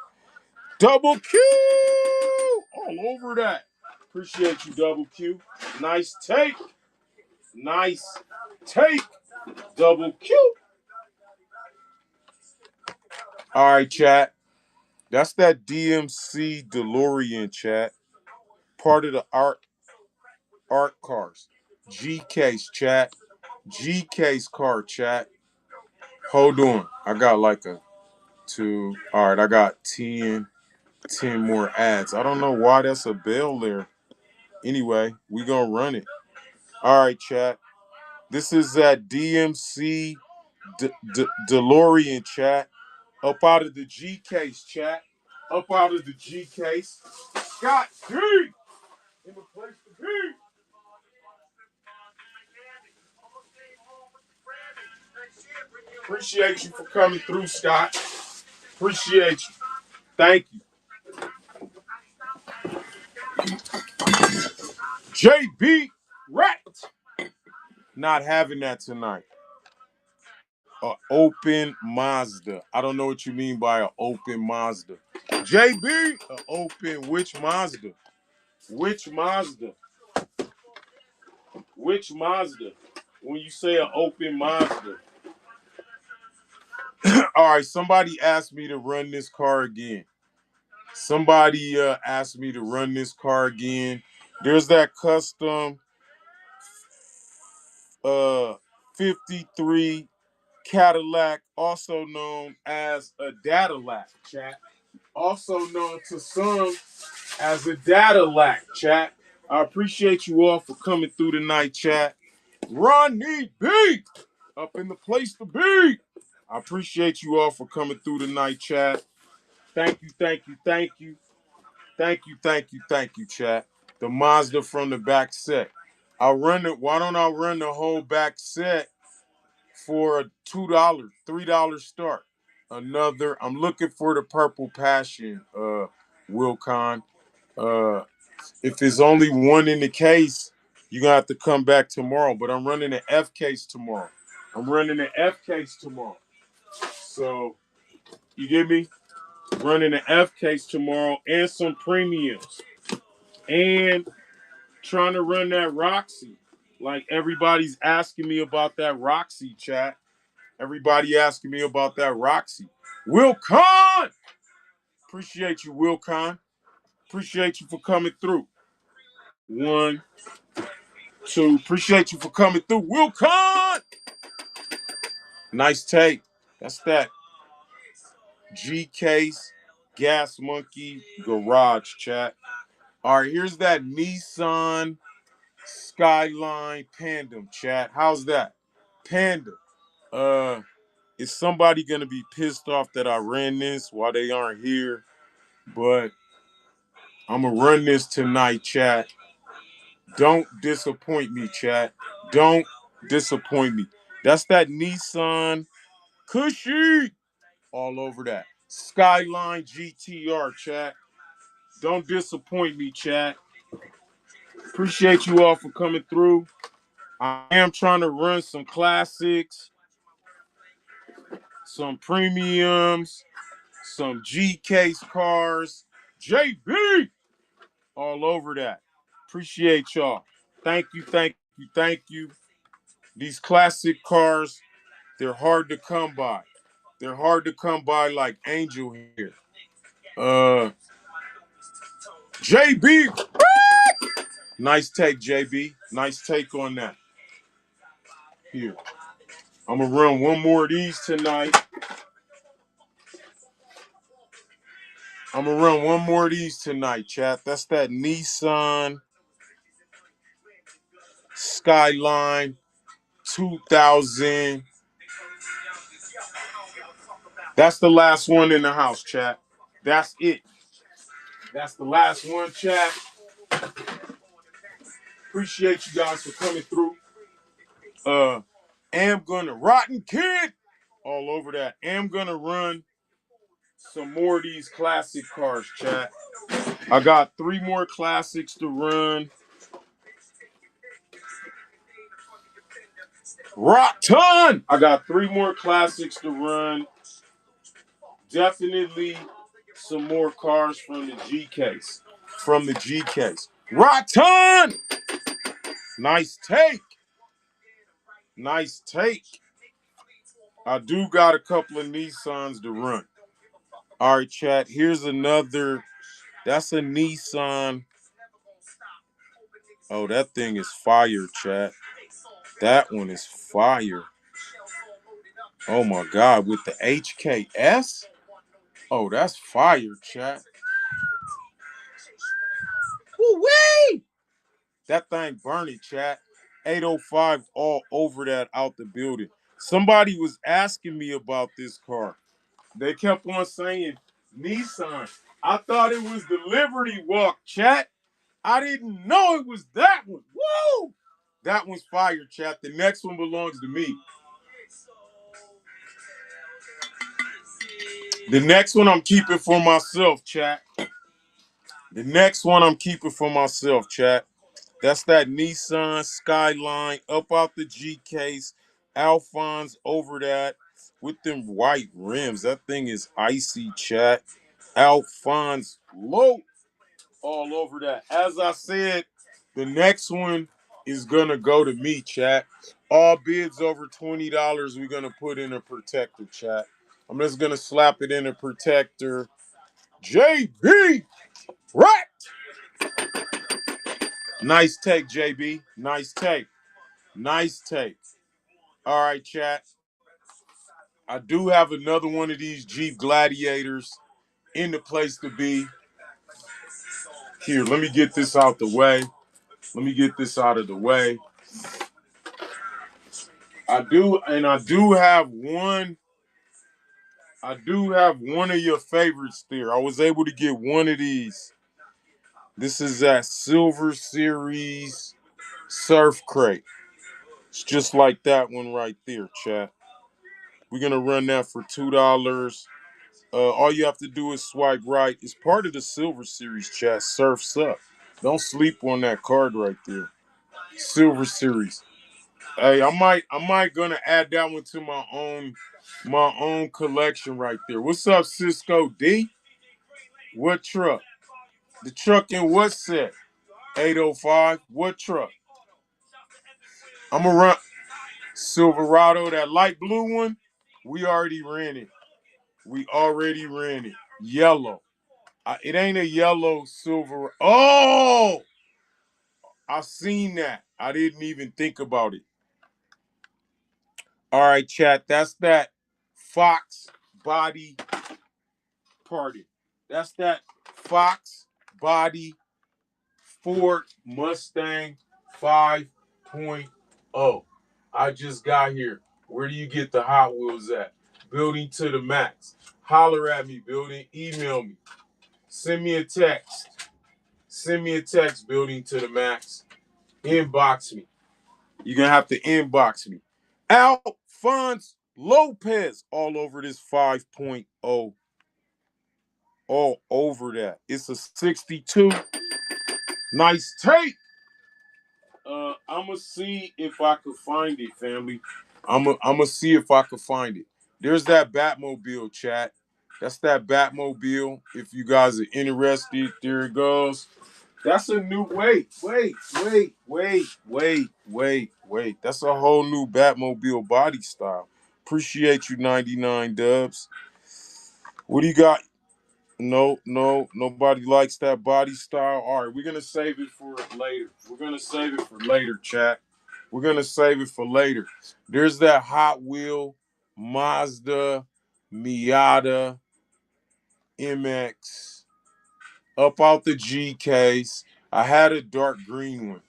Double Q! All over that. Appreciate you, Double Q. Nice take. Nice take. Double Q. All right, chat. That's that DMC DeLorean, chat. Part of the art cars. G case, chat. G case car, chat. Hold on. I got like a two. All right, I got 10 more ads. I don't know why that's a bell there. Anyway, we gonna run it. All right, chat. This is that DMC DeLorean, chat. Up out of the G case, chat. Up out of the G case. Scott G in the place to be. Appreciate you for coming through, Scott. Appreciate you. Thank you. JB Rat. Not having that tonight. Open Mazda. I don't know what you mean by an open Mazda. JB, open which Mazda? Which Mazda? Which Mazda? When you say an open Mazda. All right, somebody asked me to run this car again. Somebody asked me to run this car again. There's that custom 53 Cadillac, also known as a Dadillac, chat. Also known to some as a Dadillac, chat. I appreciate you all for coming through tonight, chat. Ronnie B, up in the place to be. I appreciate you all for coming through tonight, chat. Thank you, thank you, thank you. Thank you, thank you, thank you, chat. The Mazda from the back set. I'll run it. Why don't I run the whole back set for a $2, $3 start? I'm looking for the Purple Passion, Wilcon. Uh, if there's only one in the case, you're gonna have to come back tomorrow. But I'm running an F case tomorrow. I'm running an F case tomorrow. So you get me? Running an F case tomorrow and some premiums. And trying to run that Roxy. Like everybody's asking me about that Roxy, chat. Everybody asking me about that Roxy. Wilcon! Appreciate you, Wilcon. Appreciate you for coming through. One, two. Appreciate you for coming through. Wilcon! Nice take. That's that G Case Gas Monkey Garage, chat. All right, here's that Nissan Skyline Pandem, chat. How's that? Panda. Uh, is somebody gonna be pissed off that I ran this while they aren't here? But I'm gonna run this tonight, chat. Don't disappoint me, chat. Don't disappoint me. That's that Nissan Cushy all over that. Skyline GTR, chat. Don't disappoint me, chat. Appreciate you all for coming through. I am trying to run some classics, some premiums, some G case cars. JB all over that. Appreciate y'all. Thank you, thank you, thank you. These classic cars, they're hard to come by. They're hard to come by like Angel here. JB. Nice take, JB. Nice take on that. Here. I'm going to run one more of these tonight. I'm going to run one more of these tonight, chat. That's that Nissan Skyline 2000. That's the last one in the house, chat. That's it. That's the last one, chat. Appreciate you guys for coming through. Am gonna Rotten Kid all over that. Am gonna run some more of these classic cars, chat. I got 3 more classics to run. Rockton! I got 3 more classics to run. Definitely some more cars from the G case. From the G case. Rockton! Nice take. Nice take. I do got a couple of Nissans to run. All right, chat. Here's another. That's a Nissan Oh, that thing is fire, chat. That one is fire. Oh my God, with the HKS? Oh, that's fire, chat. Woo-wee! That thing burning, chat. 805 all over that out the building. Somebody was asking me about this car. They kept on saying Nissan. I thought it was the Liberty Walk, chat. I didn't know it was that one. Woo! That one's fire, chat. The next one belongs to me. The next one I'm keeping for myself, chat. The next one I'm keeping for myself, chat. That's that Nissan Skyline up out the G case. Alphonse over that with them white rims. That thing is icy, chat. Alphonse low all over that. As I said, the next one is gonna go to me, chat. All bids over $20, we're gonna put in a protector, chat. I'm just gonna slap it in a protector. JB, right? Nice take, JB. Nice take. Nice take. All right, chat. I do have another one of these Jeep Gladiators in the place to be. Here, let me get this out the way. Let me get this out of the way. I do have one. I do have one of your favorites there. I was able to get one of these. This is that Silver Series Surf Crate. It's just like that one right there, chat. We're gonna run that for $2. All you have to do is swipe right. It's part of the Silver Series, chat. Surfs up. Don't sleep on that card right there. Silver Series. Hey, I might gonna add that one to my own collection right there. What's up, Cisco D? What truck? The truck in what set? 805. What truck? I'm gonna run Silverado, that light blue one. We already ran it. We already ran it. Yellow. It ain't a yellow silver. Oh, I seen that. I didn't even think about it. All right, chat. That's that Fox body party. That's that Fox body Ford Mustang 5.0. I just got here. Where do you get the Hot Wheels at? Building to the max. Holler at me, building. Email me. Send me a text. Send me a text, building to the max. Inbox me. You're going to have to inbox me. Alphonse Lopez all over this 5.0. All over that. It's a 62. Nice take. I'm gonna see if I could find it, family. I'm gonna see if I could find it. There's that Batmobile, chat. That's that Batmobile. If you guys are interested, there it goes. That's a new wait. That's a whole new Batmobile body style. Appreciate you, 99 dubs. What do you got? No, nobody likes that body style. All right, we're gonna save it for later. We're gonna save it for later, chat. We're gonna save it for later. There's that Hot Wheel, Mazda, Miata, MX, up out the G case. I had a dark green one.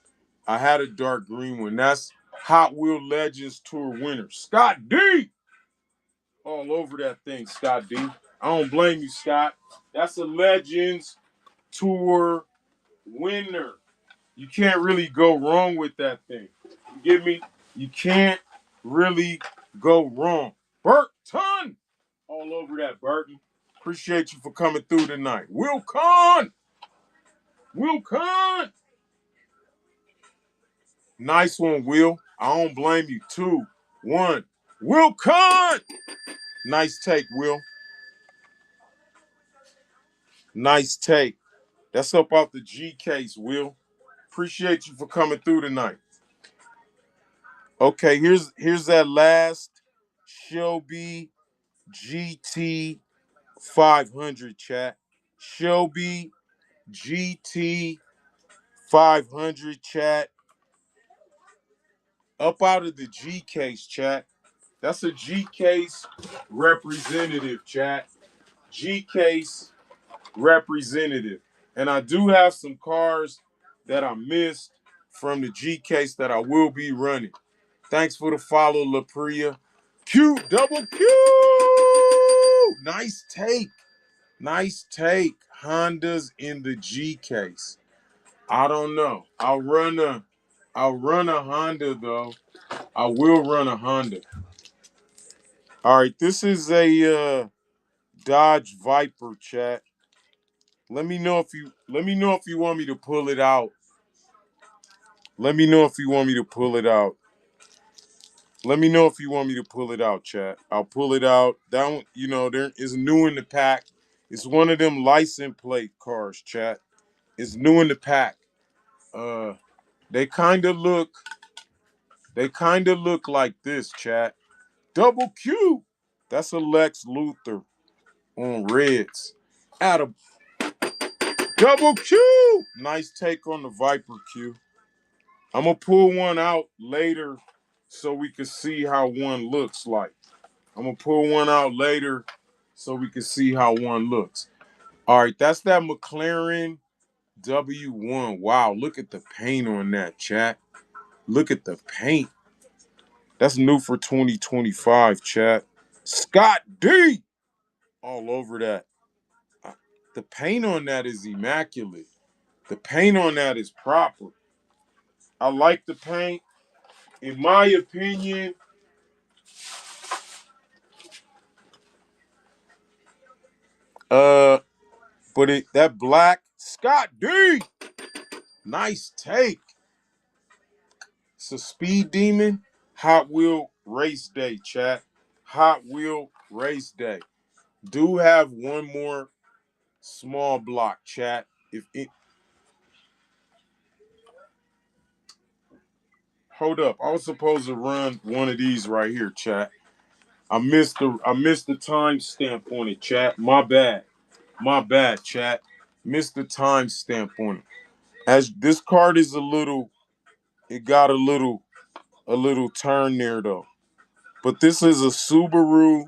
That's Hot Wheel Legends Tour winner. Scott D. All over that thing, Scott D. I don't blame you, Scott. That's a Legends Tour winner. You can't really go wrong with that thing. You get me? You can't really go wrong. Burton! All over that, Burton. Appreciate you for coming through tonight. Will Khan! Nice one, Will. I don't blame you. 2, 1. Will Khan! Nice take, Will. Nice take. That's up out the G case, Will. Appreciate you for coming through tonight. Okay, here's that last Shelby GT 500, chat. Shelby GT 500 chat. Up out of the G case chat. That's a G case representative chat. G case representative. And I do have some cars that I missed from the G case that I will be running. Thanks for the follow, LaPria. Q double Q. Nice take. Nice take. Honda's in the G case. I don't know. I'll run a Honda though. I will run a Honda. All right, this is a Dodge Viper chat. Let me know if you want me to pull it out. Let me know if you want me to pull it out. Let me know if you want me to pull it out, chat. I'll pull it out. That one, there is new in the pack. It's one of them license plate cars, chat. It's new in the pack. Uh, they kind of look like this, chat. Double Q. That's a Lex Luthor on reds. Adam. Double Q. Nice take on the Viper Q. I'm gonna pull one out later so we can see how one looks like. I'm gonna pull one out later so we can see how one looks. All right, that's that McLaren W1. Wow, look at the paint on that, chat. Look at the paint. That's new for 2025, chat. Scott D. All over that. The paint on that is immaculate. The paint on that is proper. I like the paint. In my opinion, that black Scott D. Nice take. It's a speed demon. Hot Wheel race day, chat. Hot Wheel race day. Do have one more small block, chat. Hold up. I was supposed to run one of these right here, chat. I missed the timestamp on it, chat. My bad. My bad, chat. Missed the timestamp on it. As this card is it got a little turn there though. But this is a Subaru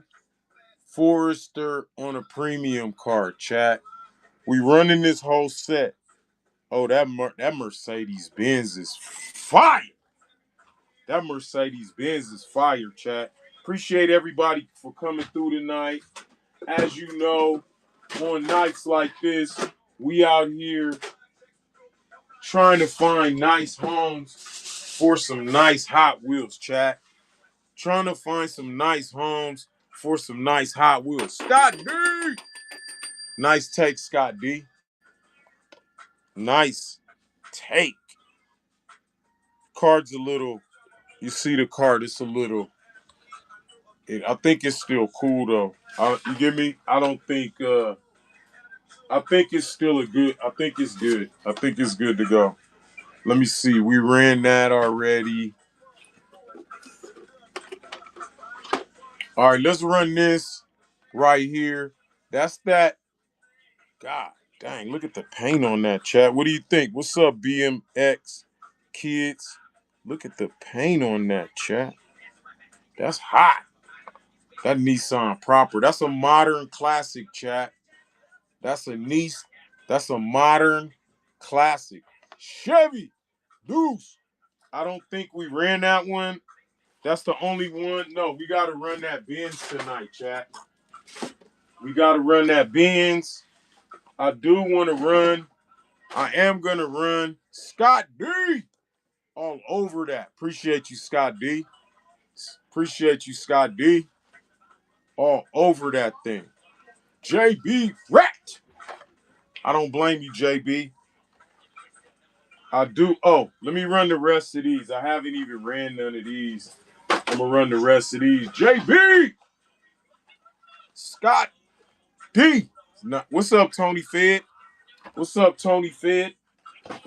Forester on a premium card, chat. We running this whole set. Oh, that Mercedes Benz is fire. That Mercedes Benz is fire, chat. Appreciate everybody for coming through tonight. As you know, on nights like this, we out here trying to find nice homes for some nice Hot Wheels, chat. Trying to find some nice homes for some nice Hot Wheels. Scott D. Nice take, Scott D. Nice take. Card's a little, you see the card, it's a little, I think it's still cool though. You get me? I think it's still I think it's good. I think it's good to go. Let me see. We ran that already. All right, let's run this right here. That's that. God dang, look at the paint on that, chat. What do you think? What's up, BMX kids? Look at the paint on that, chat. That's hot. That Nissan proper. That's a modern classic, chat. That's a modern classic. Chevy Deuce. I don't think we ran that one. That's the only one. No, we got to run that Benz tonight, chat. We got to run that Benz. I am going to run Scott D. All over that. Appreciate you, Scott D. Appreciate you, Scott D. All over that thing. JB Rat. I don't blame you, JB. I do. Oh, let me run the rest of these. I haven't even ran none of these. I'm going to run the rest of these. JB. Scott D. What's up, Tony Fed? What's up, Tony Fed?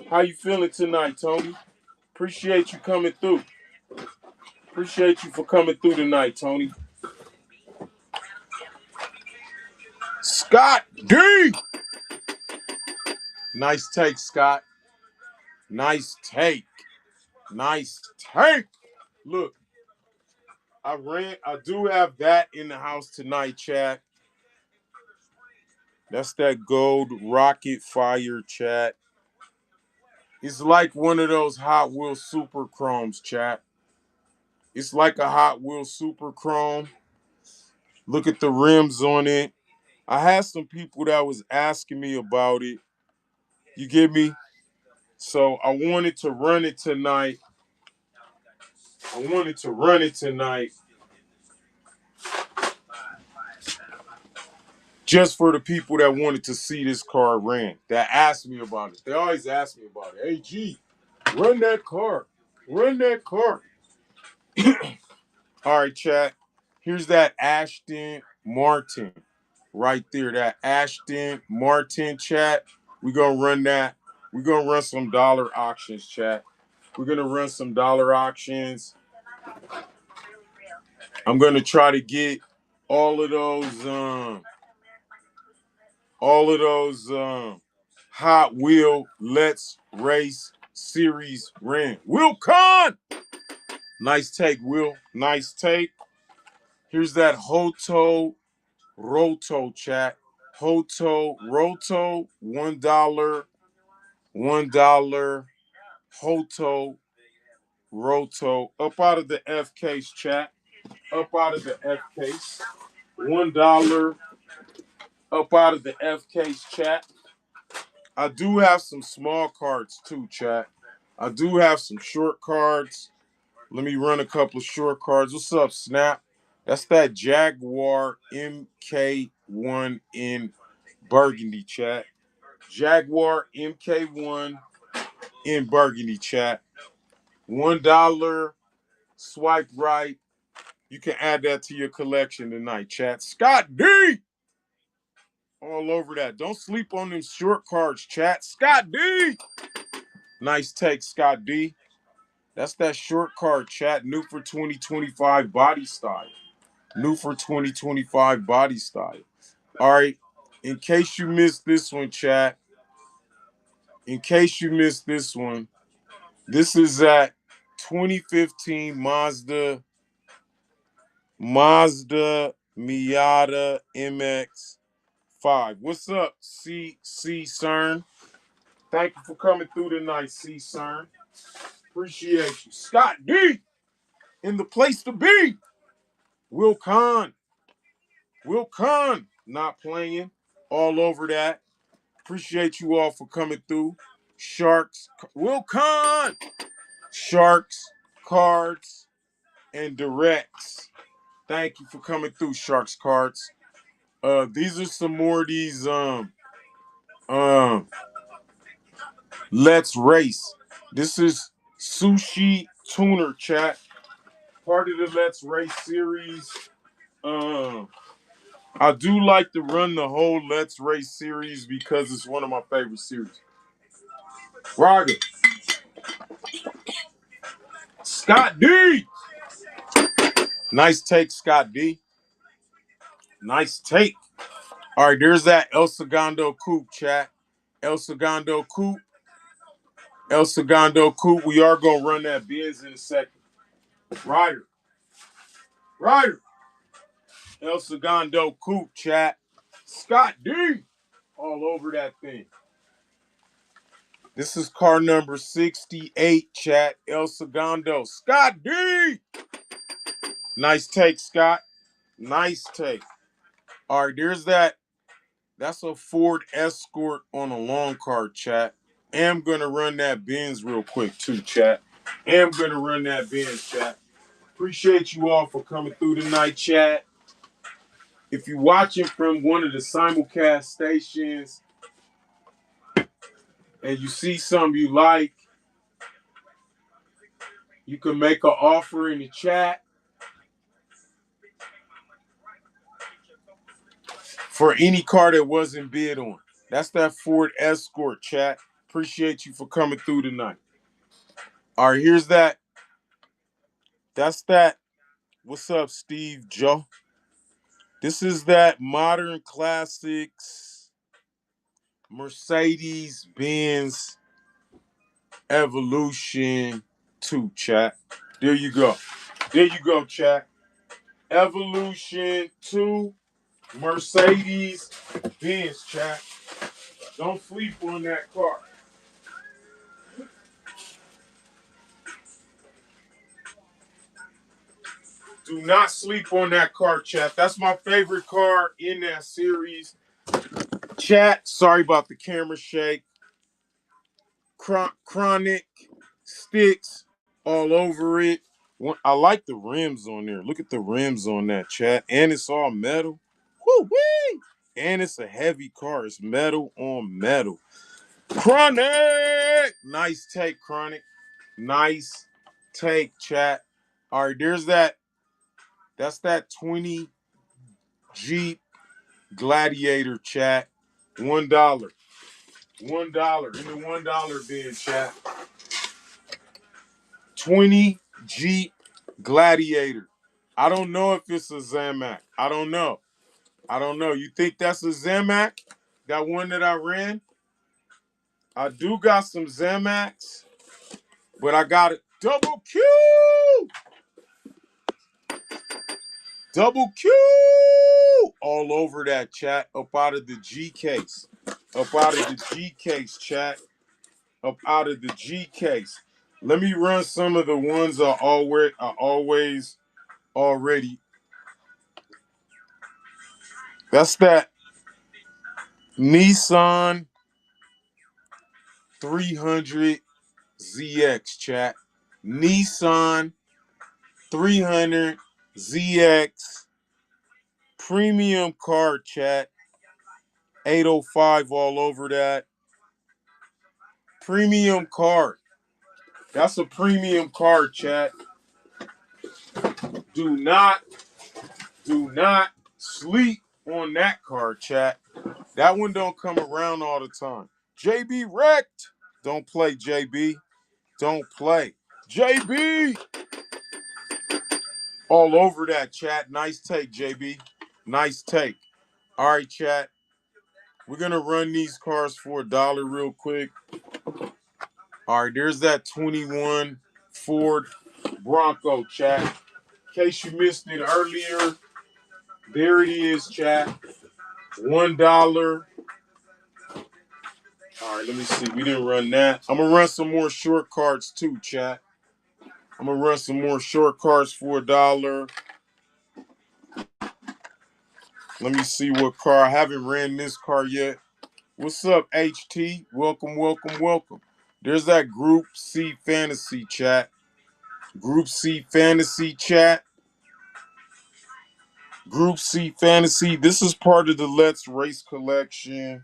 How you feeling tonight, Tony? Appreciate you coming through. Appreciate you for coming through tonight, Tony. Scott D. Nice take, Scott. Nice take. Nice take. Look, I do have that in the house tonight, chat. That's that gold rocket fire, chat. It's like one of those Hot Wheels Super Chromes, chat. It's like a Hot Wheels Super Chrome. Look at the rims on it. I had some people that was asking me about it. You get me? So I wanted to run it tonight. Just for the people that wanted to see this car ran. That asked me about it. They always ask me about it. Hey, G, run that car. Run that car. All right, chat. Here's that Ashton Martin right there. That Ashton Martin, chat. We're going to run that. We're going to run some dollar auctions, chat. We're going to run some dollar auctions. I'm going to try to get all of those Hot Wheel Let's Race series ran. Will Khan! Nice take, Will. Nice take. Here's that Hoto Roto, chat. Hoto Roto, $1. $1. Hoto Roto. Up out of the F case, chat. Up out of the F case. $1. Up out of the F case, chat. I do have some small cards too, chat. I do have some short cards. Let me run a couple of short cards. What's up, Snap? That's that Jaguar MK1 in Burgundy, chat. Jaguar MK1 in Burgundy, chat. $1. Swipe right. You can add that to your collection tonight, chat. Scott D! All over that. Don't sleep on them short cards, chat. Scott D! Nice take, Scott D. That's that short card, chat. New for 2025 body style. New for 2025 body style. All right. In case you missed this one, chat. In case you missed this one, this is that 2015 Mazda Miata MX-5. What's up, C CERN? Thank you for coming through tonight, C CERN. Appreciate you. Scott D in the place to be. Will Khan. Will Khan not playing. All over that. Appreciate you all for coming through. Sharks. Will Khan. Sharks, cards, and directs. Thank you for coming through, Sharks cards. These are some more of these um Let's Race. This is Sushi Tuner, chat. Part of the Let's Race series. I do like to run the whole Let's Race series because it's one of my favorite series. Roger. Scott D. Nice take, Scott D. Nice take. All right, there's that El Segundo Coupe, chat. El Segundo Coupe. El Segundo Coupe. We are going to run that Benz in a second. Ryder. Ryder. El Segundo Coupe, chat. Scott D. All over that thing. This is car number 68, chat. El Segundo. Scott D. Nice take, Scott. Nice take. All right, there's that. That's a Ford Escort on a long car, chat. Am gonna run that Benz real quick too, chat. Am gonna run that Benz, chat. Appreciate you all for coming through tonight, chat. If you're watching from one of the simulcast stations and you see something you like, you can make an offer in the chat for any car that wasn't bid on. That's that Ford Escort, chat. Appreciate you for coming through tonight. All right, here's that. That's that. What's up, Steve Joe? This is that Modern Classics Mercedes-Benz Evolution 2, chat. There you go. There you go, chat. Evolution 2 Mercedes Benz, chat. Don't sleep on that car. Do not sleep on that car, chat. That's my favorite car in that series. Chat, sorry about the camera shake. Chronic sticks all over it. I like the rims on there. Look at the rims on that, chat. And it's all metal. Woo-wee! And it's a heavy car. It's metal on metal. Chronic! Nice take, Chronic. Nice take, chat. All right, there's that. That's that 20 Jeep Gladiator, chat. $1. $1 in the $1 bin, chat. 20 Jeep Gladiator. I don't know if it's a Zamac. I don't know. I don't know. You think that's a Zamac? That one that I ran? I do got some Zamacs, but I got it. Double Q! Double Q! All over that, chat. Up out of the G case. Up out of the G case, chat. Up out of the G case. Let me run some of the ones I always already. That's that Nissan 300 ZX, chat. Nissan 300 ZX premium car, chat. 805 all over that. Premium car. That's a premium car, chat. Do not, do not sleep on that car, chat. That one don't come around all the time. JB wrecked. Don't play, JB. Don't play. JB! All over that, chat. Nice take, JB. Nice take. All right, chat. We're going to run these cars for $1 real quick. All right, there's that 21 Ford Bronco, chat. In case you missed it earlier, there it is, chat. $1. All right, let me see. We didn't run that. I'm going to run some more short cards too, chat. I'm going to run some more short cards for $1. Let me see what car. I haven't ran this car yet. What's up, HT? Welcome, welcome, welcome. There's that Group C Fantasy chat. Group C Fantasy chat. Group C Fantasy. This is part of the Let's Race collection.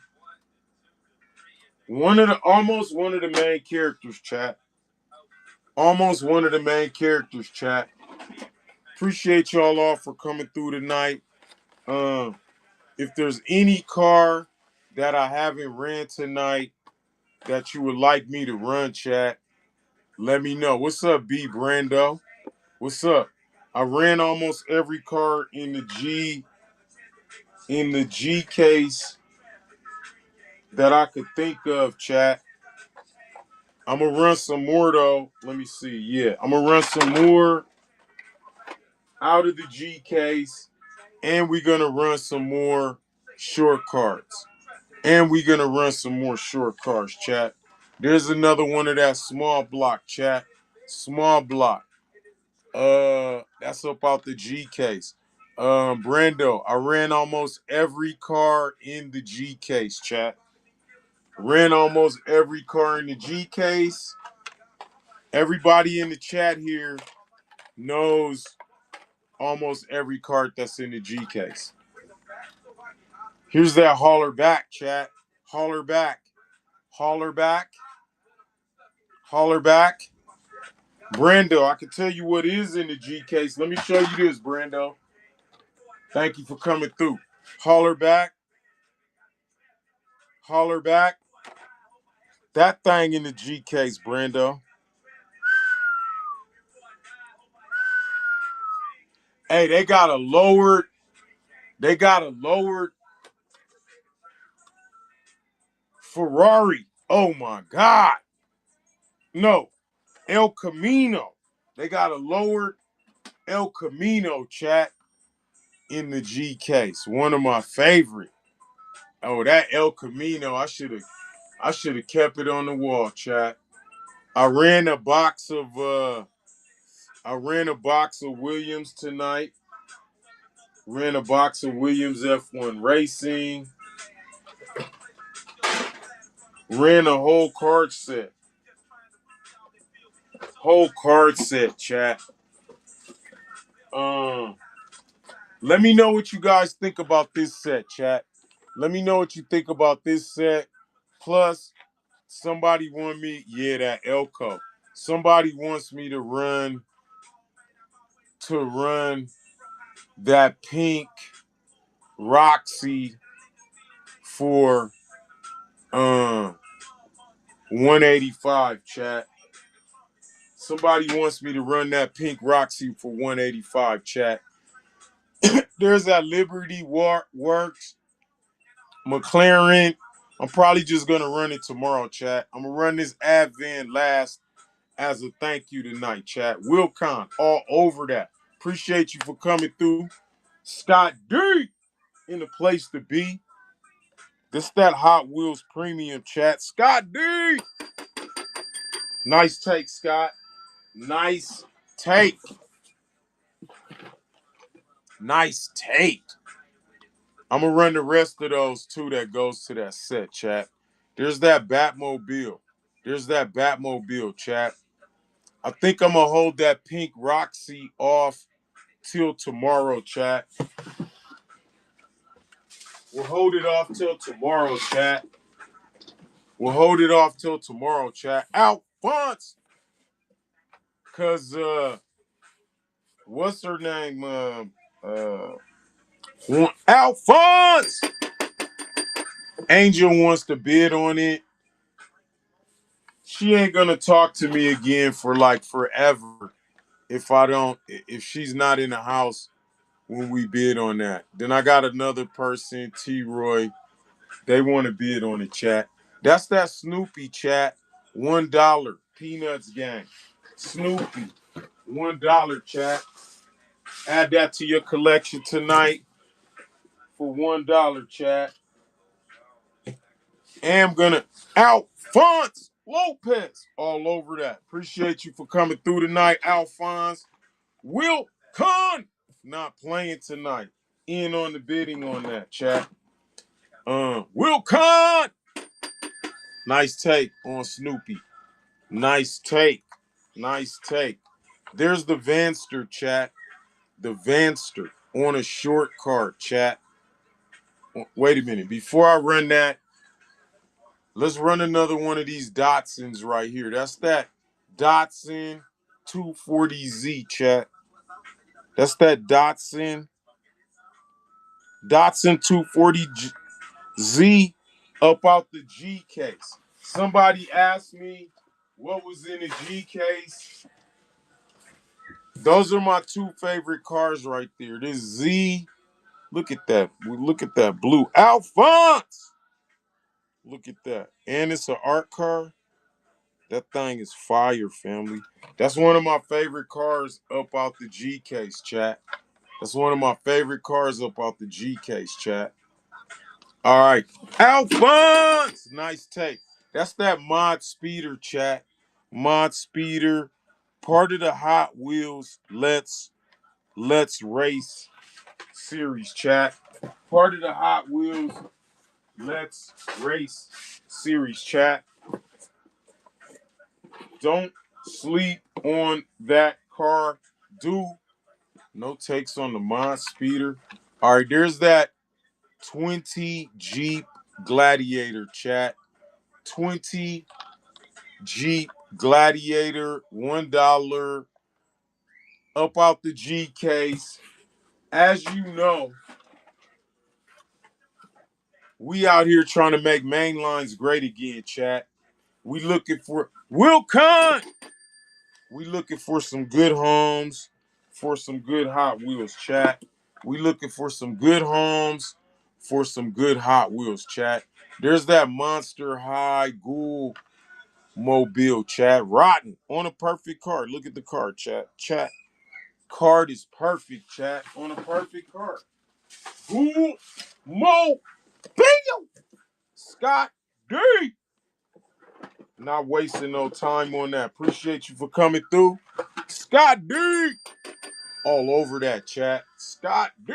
Almost one of the main characters, chat. Almost one of the main characters, chat. Appreciate y'all all for coming through tonight. If there's any car that I haven't ran tonight that you would like me to run, chat, let me know. What's up, B Brando? What's up? I ran almost every car in the G case that I could think of, chat. I'm gonna run some more though. Let me see. Yeah, I'm gonna run some more out of the G case, and we're gonna run some more short cards. And we're gonna run some more short cards, chat. There's another one of that small block, chat. Small block. That's up out the G case. Brando, I ran almost every car in the G case, chat. Ran almost every car in the G case. Everybody in the chat here knows almost every card that's in the G case. Here's that holler back, chat. Holler back. Holler back. Holler back. Brando, I can tell you what is in the G case. Let me show you this, Brando. Thank you for coming through. Holler back. Holler back. That thing in the G case, Brando. Hey, they got a lowered Ferrari. Oh my God. No, El Camino. They got a lowered El Camino, chat, in the G case. One of my favorite. Oh, that El Camino. I should have kept it on the wall, chat. I ran a box of Williams tonight. Ran a box of Williams F1 Racing. Ran a whole card set. Whole card set, chat. Let me know what you guys think about this set, chat. Let me know what you think about this set. Plus, somebody want me, yeah, that Elko. Somebody wants me to run that pink Roxy for 185, chat. Somebody wants me to run that pink Roxy for 185, chat. There's that Liberty Works McLaren. I'm probably just gonna run it tomorrow, chat. I'm gonna run this Advan last as a thank you tonight, chat. Wilcon, all over that. Appreciate you for coming through. Scott D in the place to be. This that Hot Wheels Premium, chat. Scott D. Nice take, Scott. Nice take. Nice take. I'm gonna run the rest of those too that goes to that set, chat. There's that Batmobile. There's that Batmobile, chat. I think I'm gonna hold that pink Roxy off till tomorrow, chat. We'll hold it off till tomorrow, chat. We'll hold it off till tomorrow, chat. Alphonse! Cause what's her name? Alphonse! Angel wants to bid on it. She ain't gonna talk to me again for like forever if she's not in the house when we bid on that. Then I got another person, T Roy. They want to bid on the chat. That's that Snoopy, chat. $1. Peanuts gang. Snoopy. $1, chat. Add that to your collection tonight for $1, chat. And I'm gonna Alphonse Lopez all over that. Appreciate you for coming through tonight, Alphonse. Will Con not playing tonight. In on the bidding on that, chat. Will Con. Nice take on Snoopy. Nice take. Nice take. There's the Vanster, chat. The Vanster on a short card, chat. Wait a minute. Before I run that, let's run another one of these Datsuns right here. That's that Datsun 240Z, chat. That's that Datsun 240Z up out the G case. Somebody asked me what was in the G case. Those are my two favorite cars right there. This Z, look at that. Look at that blue. Alphonse! Look at that. And it's an art car. That thing is fire, family. That's one of my favorite cars up out the G case, chat. That's one of my favorite cars up out the G case, chat. All right. Alphonse! Nice take. That's that mod speeder, chat. Mod speeder. Part of the Hot Wheels Let's Race series, chat. Part of the Hot Wheels Let's Race series, chat. Don't sleep on that car. No takes on the mod speeder. All right, there's that 20 Jeep Gladiator, chat. 20 Jeep Gladiator, $1 up out the G case. As you know, we out here trying to make mainlines great again, chat. We looking for Will Con. We looking for some good homes, for some good Hot Wheels, chat. We looking for some good homes, for some good Hot Wheels, chat. There's that Monster High Ghoul Mobile, chat. Rotten on a perfect card. Look at the card, chat. Chat. Card is perfect, chat. On a perfect card. Who? Mobile. Scott D. Not wasting no time on that. Appreciate you for coming through. Scott D. All over that, chat. Scott D.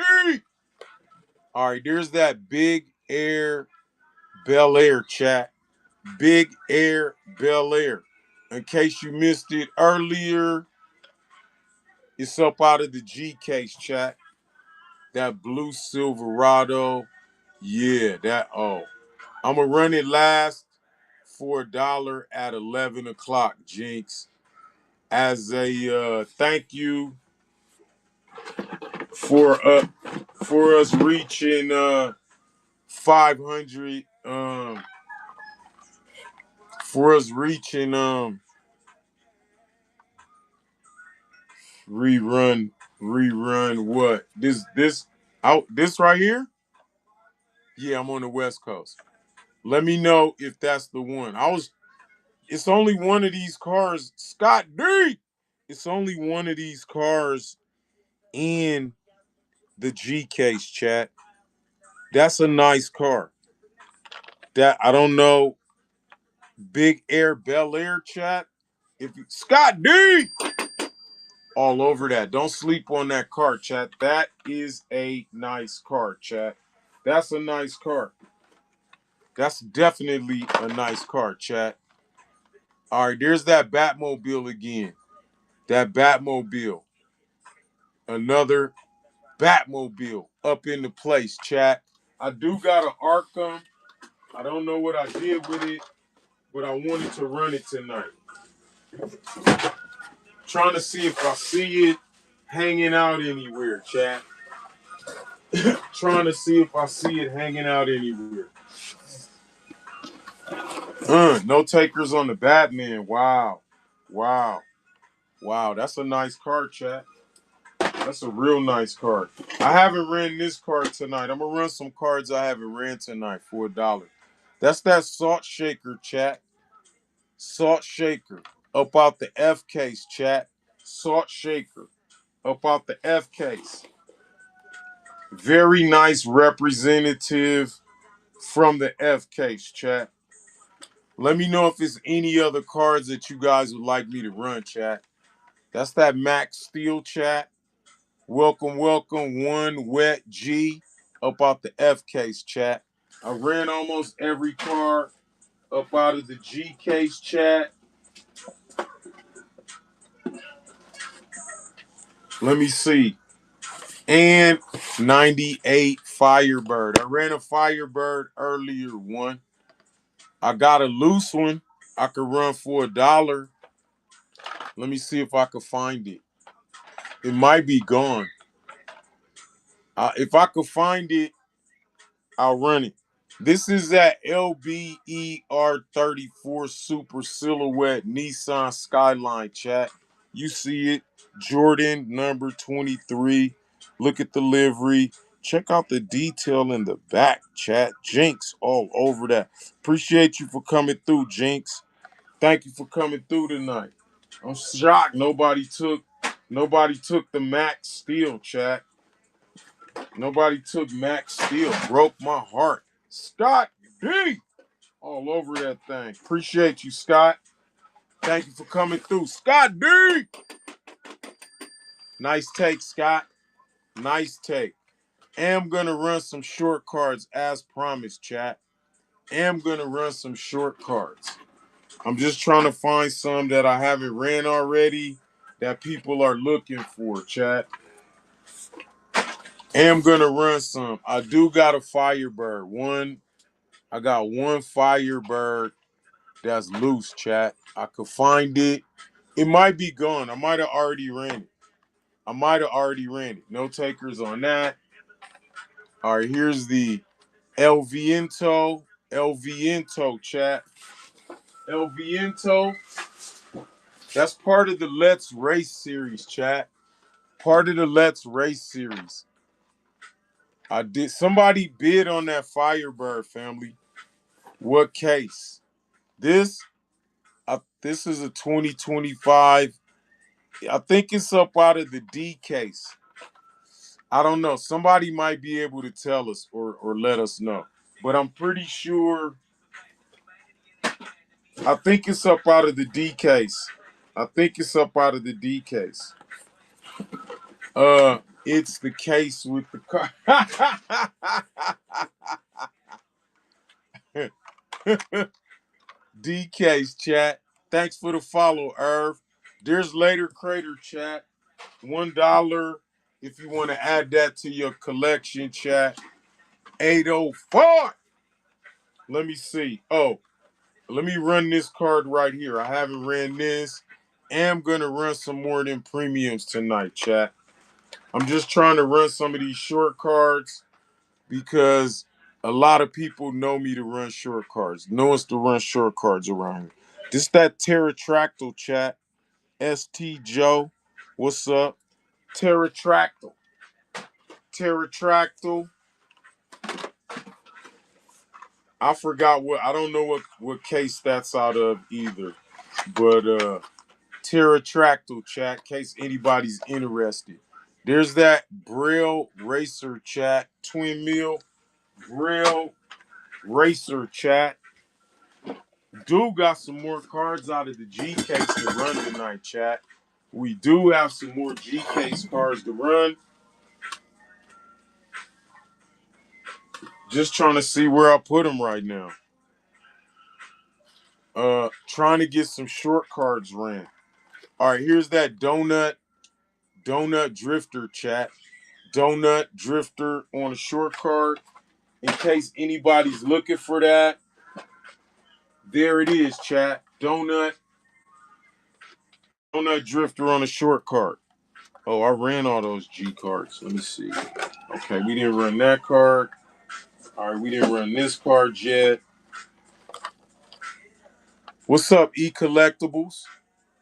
All right, there's that Big Air Bel Air, chat. Big Air Bel Air. In case you missed it earlier, it's up out of the G case, chat. That blue Silverado. Yeah, that, oh. I'm going to run it last for $1 at 11 o'clock, Jinx. As a thank you for us reaching 500 for us reaching rerun what this out this right here. Yeah, I'm on the West Coast. Let me know if that's the one. It's only one of these cars, Scott D. It's only one of these cars in the G case, chat. That's a nice car. That I don't know. Big Air Bel Air, chat. If you, Scott D. All over that. Don't sleep on that car, chat. That is a nice car, chat. That's a nice car. That's definitely a nice car, chat. All right, there's that Batmobile again. That Batmobile. Another Batmobile up in the place, chat. I do got an Arkham. I don't know what I did with it, but I wanted to run it tonight. Trying to see if I see it hanging out anywhere, chat. Trying to see if I see it hanging out anywhere. No takers on the Batman. Wow. Wow. Wow. That's a nice card, chat. That's a real nice card. I haven't ran this card tonight. I'm going to run some cards I haven't ran tonight for $1. That's that Salt Shaker, chat. Salt Shaker. Up out the F case, chat. Salt Shaker. Up out the F case. Very nice representative from the F case, chat. Let me know if there's any other cards that you guys would like me to run, chat. That's that Max Steel, chat. Welcome, welcome, one wet G up out the F case, chat. I ran almost every card up out of the G case, chat. Let me see. And 98 Firebird. I ran a Firebird earlier one. I got a loose one. I could run for $1. Let me see if I could find it. It might be gone. If I could find it, I'll run it. This is that LBER 34 Super Silhouette Nissan Skyline, chat. You see it. Jordan number 23. Look at the livery. Check out the detail in the back, chat. Jinx all over that. Appreciate you for coming through, Jinx. Thank you for coming through tonight. I'm shocked nobody took the Max Steel, chat. Nobody took Max Steel. Broke my heart. Scott D. All over that thing. Appreciate you, Scott. Thank you for coming through. Scott D. Nice take, Scott. Nice take. Am gonna run some short cards as promised, chat. Am gonna run some short cards. I'm just trying to find some that I haven't ran already that people are looking for, chat. Am gonna run some. I do got a Firebird. I got one Firebird that's loose, chat. I could find it. It might be gone. I might have already ran it. No takers on that. All right, here's the El Viento. Chat. El Viento. That's part of the Let's Race series, chat. Part of the Let's Race series. Somebody bid on that Firebird, family. What case? This? This is a 2025. I think it's up out of the D case. I don't know. Somebody might be able to tell us or let us know. But I'm pretty sure. I think it's up out of the D case. I think it's up out of the D case. It's the case with the car. D case chat. Thanks for the follow, Irv. There's later crater chat. $1 if you want to add that to your collection chat. 805. Let me see. Oh, let me run this card right here. I haven't ran this. Am gonna run some more than premiums tonight, chat. I'm just trying to run some of these short cards because a lot of people know me to run short cards. Know us to run short cards around here. This that Terratractyl chat. ST Joe. What's up? Terratractyl. Terratractyl. I forgot I don't know what case that's out of either. But Terratractyl chat, in case anybody's interested. There's that Braille Racer chat, Twin Mill Braille Racer chat. Do got some more cards out of the G case to run tonight, chat. We do have some more G case cards to run. Just trying to see where I put them right now. Trying to get some short cards ran. All right, here's that Donut Drifter chat. Donut Drifter on a short card. In case anybody's looking for that, there it is, chat. Donut Drifter on a short card. Oh, I ran all those G cards. Let me see. Okay, we didn't run that card. All right, we didn't run this card yet. What's up, E Collectibles?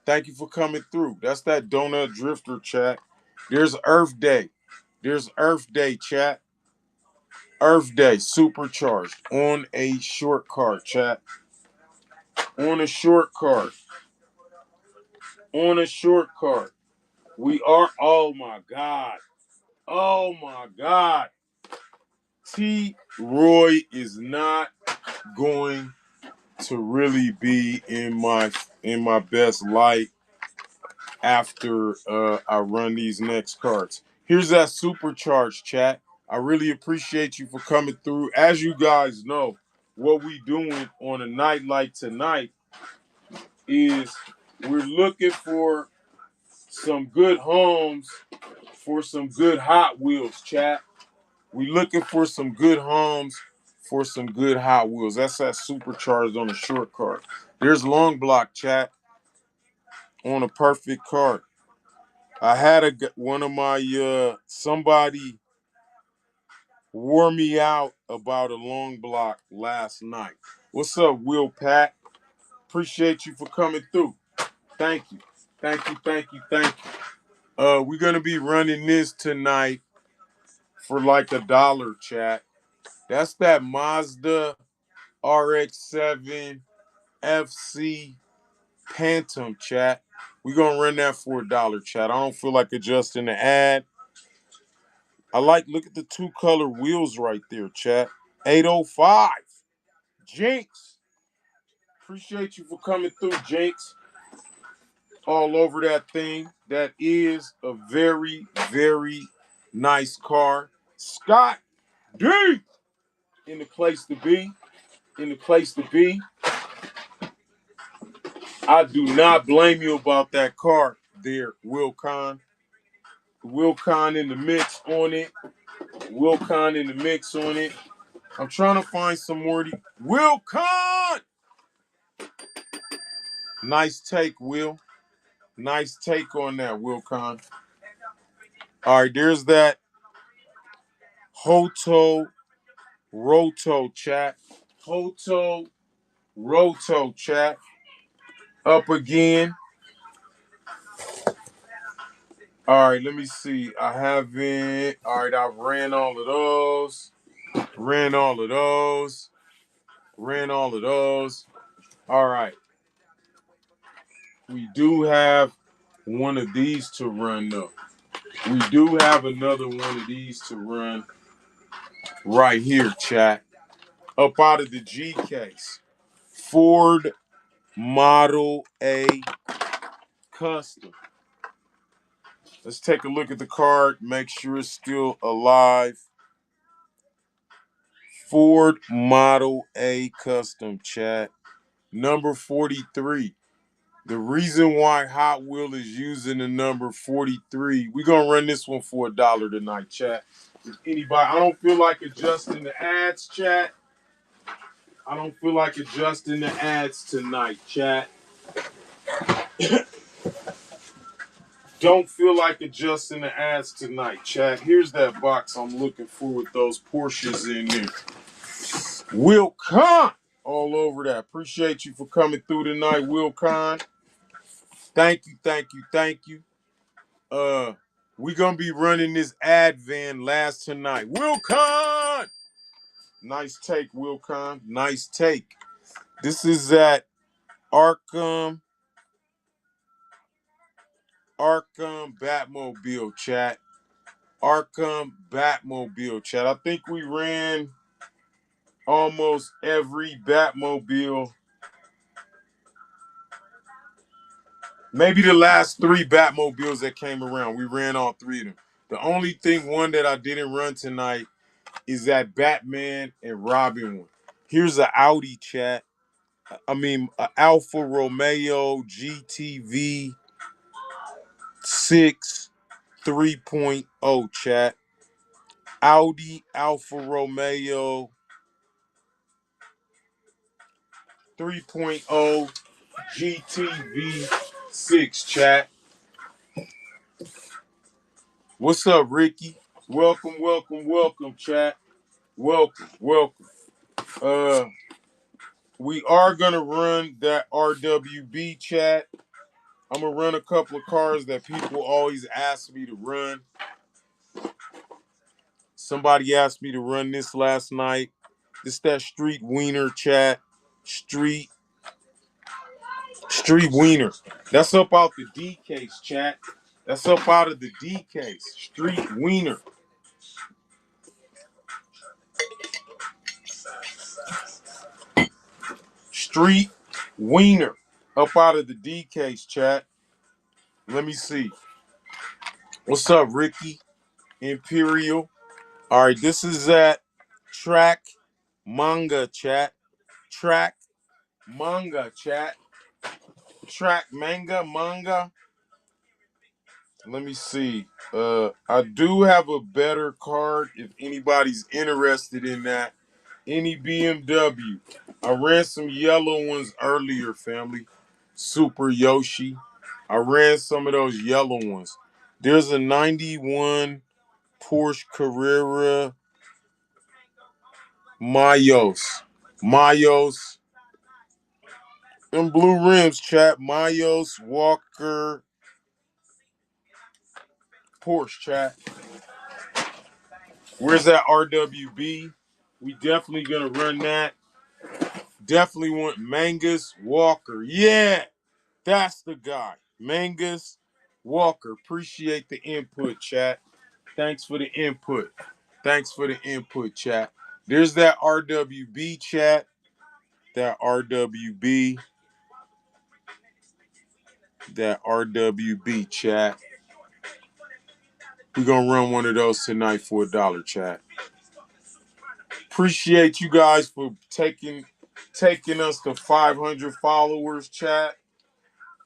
Thank you for coming through. That's that Donut Drifter chat. There's Earth Day. There's Earth Day, chat. Earth Day, supercharged on a short card, chat. On a short card. On a short card. We are, oh my God. Oh my God. T. Roy is not going to really be in my best light after I run these next cards. Here's that supercharged chat. I really appreciate you for coming through. As you guys know, what we doing on a night like tonight is we're looking for some good homes for some good Hot Wheels, chat. We looking for some good homes for some good Hot Wheels. That's that supercharged on a short card. There's long block, chat, on a perfect card. I had one of my somebody wore me out about a long block last night. What's up, Will Pat? Appreciate you for coming through. Thank you. Thank you, thank you, thank you. We're gonna be running this tonight for like $1, chat. That's that Mazda RX-7 FC Phantom, chat. We're gonna run that for $1, chat. I don't feel like adjusting the ad. Look at the two color wheels right there, chat. 805. Jinx. Appreciate you for coming through, Jinx. All over that thing. That is a very, very nice car. Scott D. In the place to be. In the place to be. I do not blame you about that car there, Wilcon. Wilcon in the mix on it. Wilcon in the mix on it. I'm trying to find some more. Wilcon! Nice take, Will. Nice take on that, Wilcon. All right, there's that Hoto Roto chat. Hoto Roto chat. Up again. All right, let me see. I haven't. All right, I've ran all of those. Ran all of those. Ran all of those. All right. We do have one of these to run though. We do have another one of these to run right here, chat. Up out of the G case. Ford Model A Custom. Let's take a look at the card, make sure it's still alive. Ford Model A Custom, chat. Number 43. The reason why Hot Wheel is using the number 43, we're going to run this one for $1 tonight, chat. If anybody, I don't feel like adjusting the ads, chat. I don't feel like adjusting the ads tonight, chat. Don't feel like adjusting the ads tonight, chat. Here's that box I'm looking for with those Porsches in there. Will Khan all over that. Appreciate you for coming through tonight, Will Khan. Thank you, thank you, thank you. We're gonna be running this ad van last tonight. Will Khan! Nice take, Will Khan. Nice take. This is at Arkham Batmobile, chat. Arkham Batmobile, chat. I think we ran almost every Batmobile. Maybe the last 3 Batmobiles that came around. We ran all 3 of them. The only one that I didn't run tonight is that Batman and Robin one. Here's an Audi, chat. I mean, an Alfa Romeo GTV 6 3.0, chat. Audi Alfa Romeo 3.0 GTV 6, chat. What's up, Ricky? Welcome, welcome, welcome, chat. Welcome, welcome. We are gonna run that RWB, chat. I'm gonna run a couple of cars that people always ask me to run. Somebody asked me to run this last night. This that Street Wiener, chat. Street Wiener. That's up out the D case, chat. That's up out of the D case. Street Wiener. Street Wiener. Up out of the D case, chat. Let me see. What's up, Ricky? Imperial. All right, this is at Track Manga, chat. Track Manga, chat. Track manga. Let me see. I do have a better card if anybody's interested in that. Any BMW. I ran some yellow ones earlier, family. Super Yoshi. I ran some of those yellow ones. There's a 91 Porsche Carrera Mayos. Mayos. Them blue rims, chat. Mayos, Walker, Porsche, chat. Where's that RWB? We definitely gonna run that. Definitely want Mangus Walker. Yeah, that's the guy. Mangus Walker. Appreciate the input, chat. Thanks for the input. Thanks for the input, chat. There's that RWB, chat. That RWB. That RWB, chat. We're gonna run one of those tonight for $1, chat. Appreciate you guys for taking us to 500 followers, chat.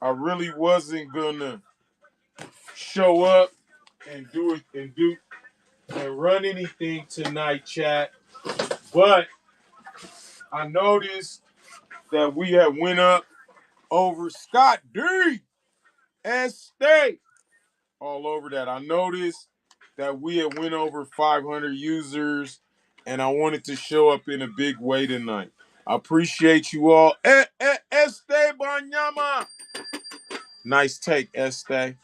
I really wasn't gonna show up and run anything tonight, chat. But I noticed that we had went up over Scott D. Estate all over that. I noticed that we had went over 500 users, and I wanted to show up in a big way tonight. I appreciate you all. Este Banyama. Nice take, Este.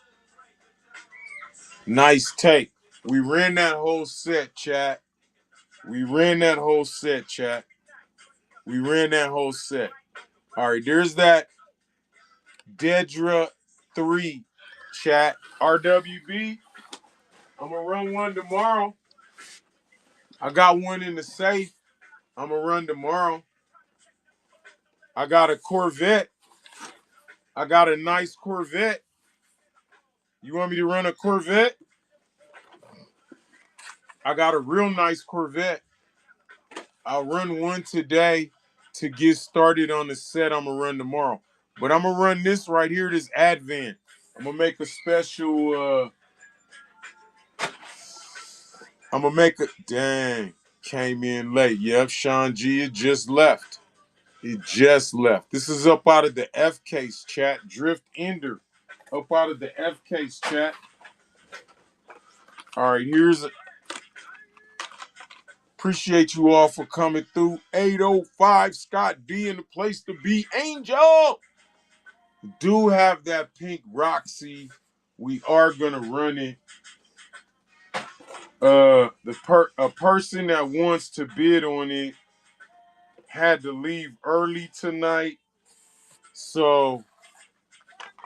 Nice take. We ran that whole set, chat. We ran that whole set, chat. We ran that whole set. All right, there's that Dedra 3, chat. RWB, I'm going to run one tomorrow. I got one in the safe. I'm going to run tomorrow. I got a Corvette. I got a nice Corvette. You want me to run a Corvette? I got a real nice Corvette. I'll run one today to get started on the set I'm going to run tomorrow. But I'm going to run this right here, this Advent. I'm going to make a special, I'm going to make a, dang, came in late. Yep, Sean G, it just left. It just left. This is up out of the F case, chat. Drift Ender. Up out of the F case, chat. All right, appreciate you all for coming through. 805 Scott D in the place to be. Angel! Do have that pink Roxy. We are gonna run it. A person that wants to bid on it had to leave early tonight. So,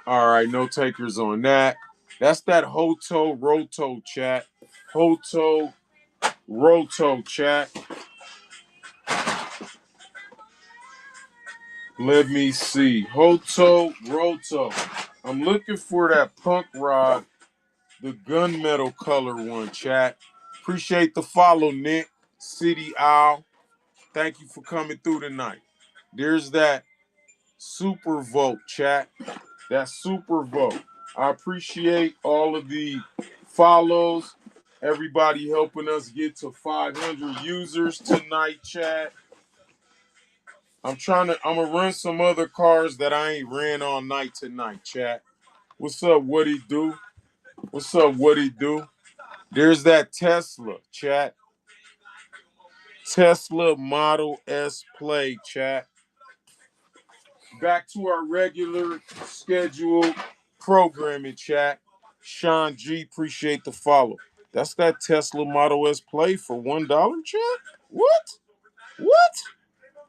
all right, no takers on that. That's that Hoto Roto chat. Hoto Roto chat. Let me see. Hoto Roto. I'm looking for that punk rod, the gunmetal color one, chat. Appreciate the follow, Nick. City Owl. Thank you for coming through tonight. There's that Super Vote, chat. That Super Vote. I appreciate all of the follows. Everybody helping us get to 500 users tonight, chat. I'm gonna run some other cars that I ain't ran all night tonight, chat. What's up, what it do? What's up, what it do? There's that Tesla, chat. Tesla Model S Play, chat. Back to our regular scheduled programming, chat. Sean G, appreciate the follow. That's that Tesla Model S Play for $1, chat? What? What?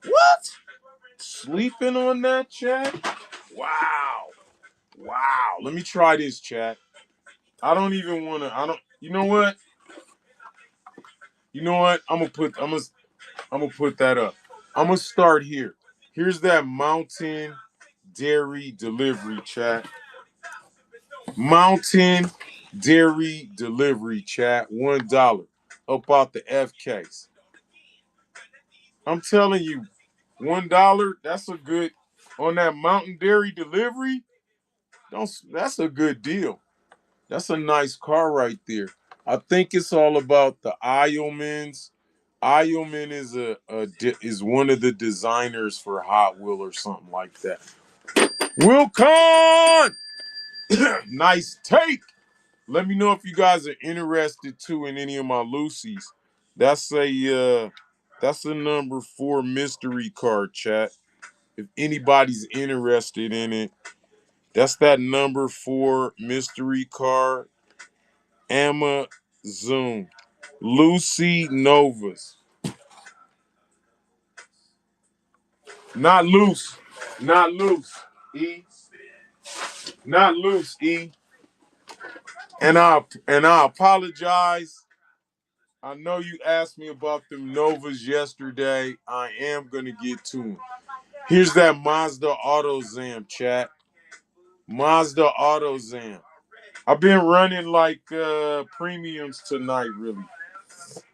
What? Sleeping on that, chat? Wow. Wow. Let me try this, chat. I don't even want to. You know what? You know what? I'm gonna put that up. I'm gonna start here. Here's that Mountain Dairy Delivery, chat. Mountain Dairy Delivery, chat. $1 up out the F case. I'm telling you, $1. That's a good on that Mountain Dairy Delivery. That's a good deal. That's a nice car right there. I think it's all about the Iomans. Ioman is one of the designers for Hot Wheel or something like that. Wilcon! Nice take. Let me know if you guys are interested too in any of my Lucy's. That's a number 4 mystery card, chat. If anybody's interested in it, that's that number 4 mystery card. Amazon. Lucy Novas. Not loose. Not loose. E. Not loose, E. And I apologize. I know you asked me about them Novas yesterday. I am gonna get to them. Here's that Mazda AutoZam, chat. Mazda AutoZam. I've been running like premiums tonight, really.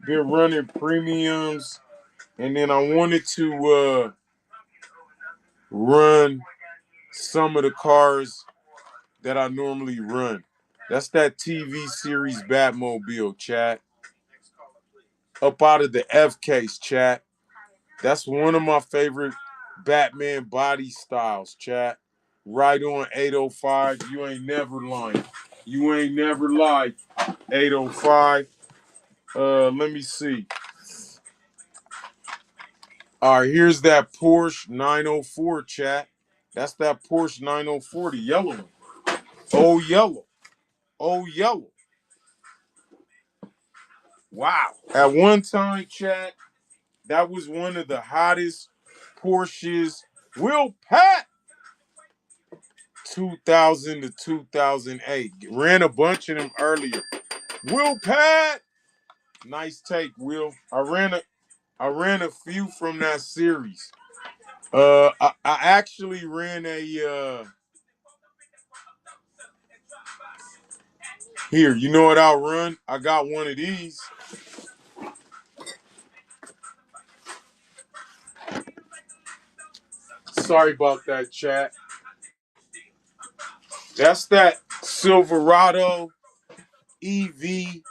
Been running premiums, and then I wanted to run some of the cars that I normally run. That's that TV series Batmobile, chat. Up out of the F case, chat. That's one of my favorite Batman body styles, chat. Right on 805. You ain't never lying. You ain't never lied. 805. Let me see. All right, here's that Porsche 904, chat. That's that Porsche 904, the yellow one. Oh, yellow. Oh, yellow. Wow. At one time, chat, that was one of the hottest Porsches. Will Pat 2000 to 2008. Ran a bunch of them earlier. Will Pat, nice take, Will. I ran a few from that series. I actually ran here. You know what I'll run? I got one of these. Sorry about that, chat. That's that Silverado EV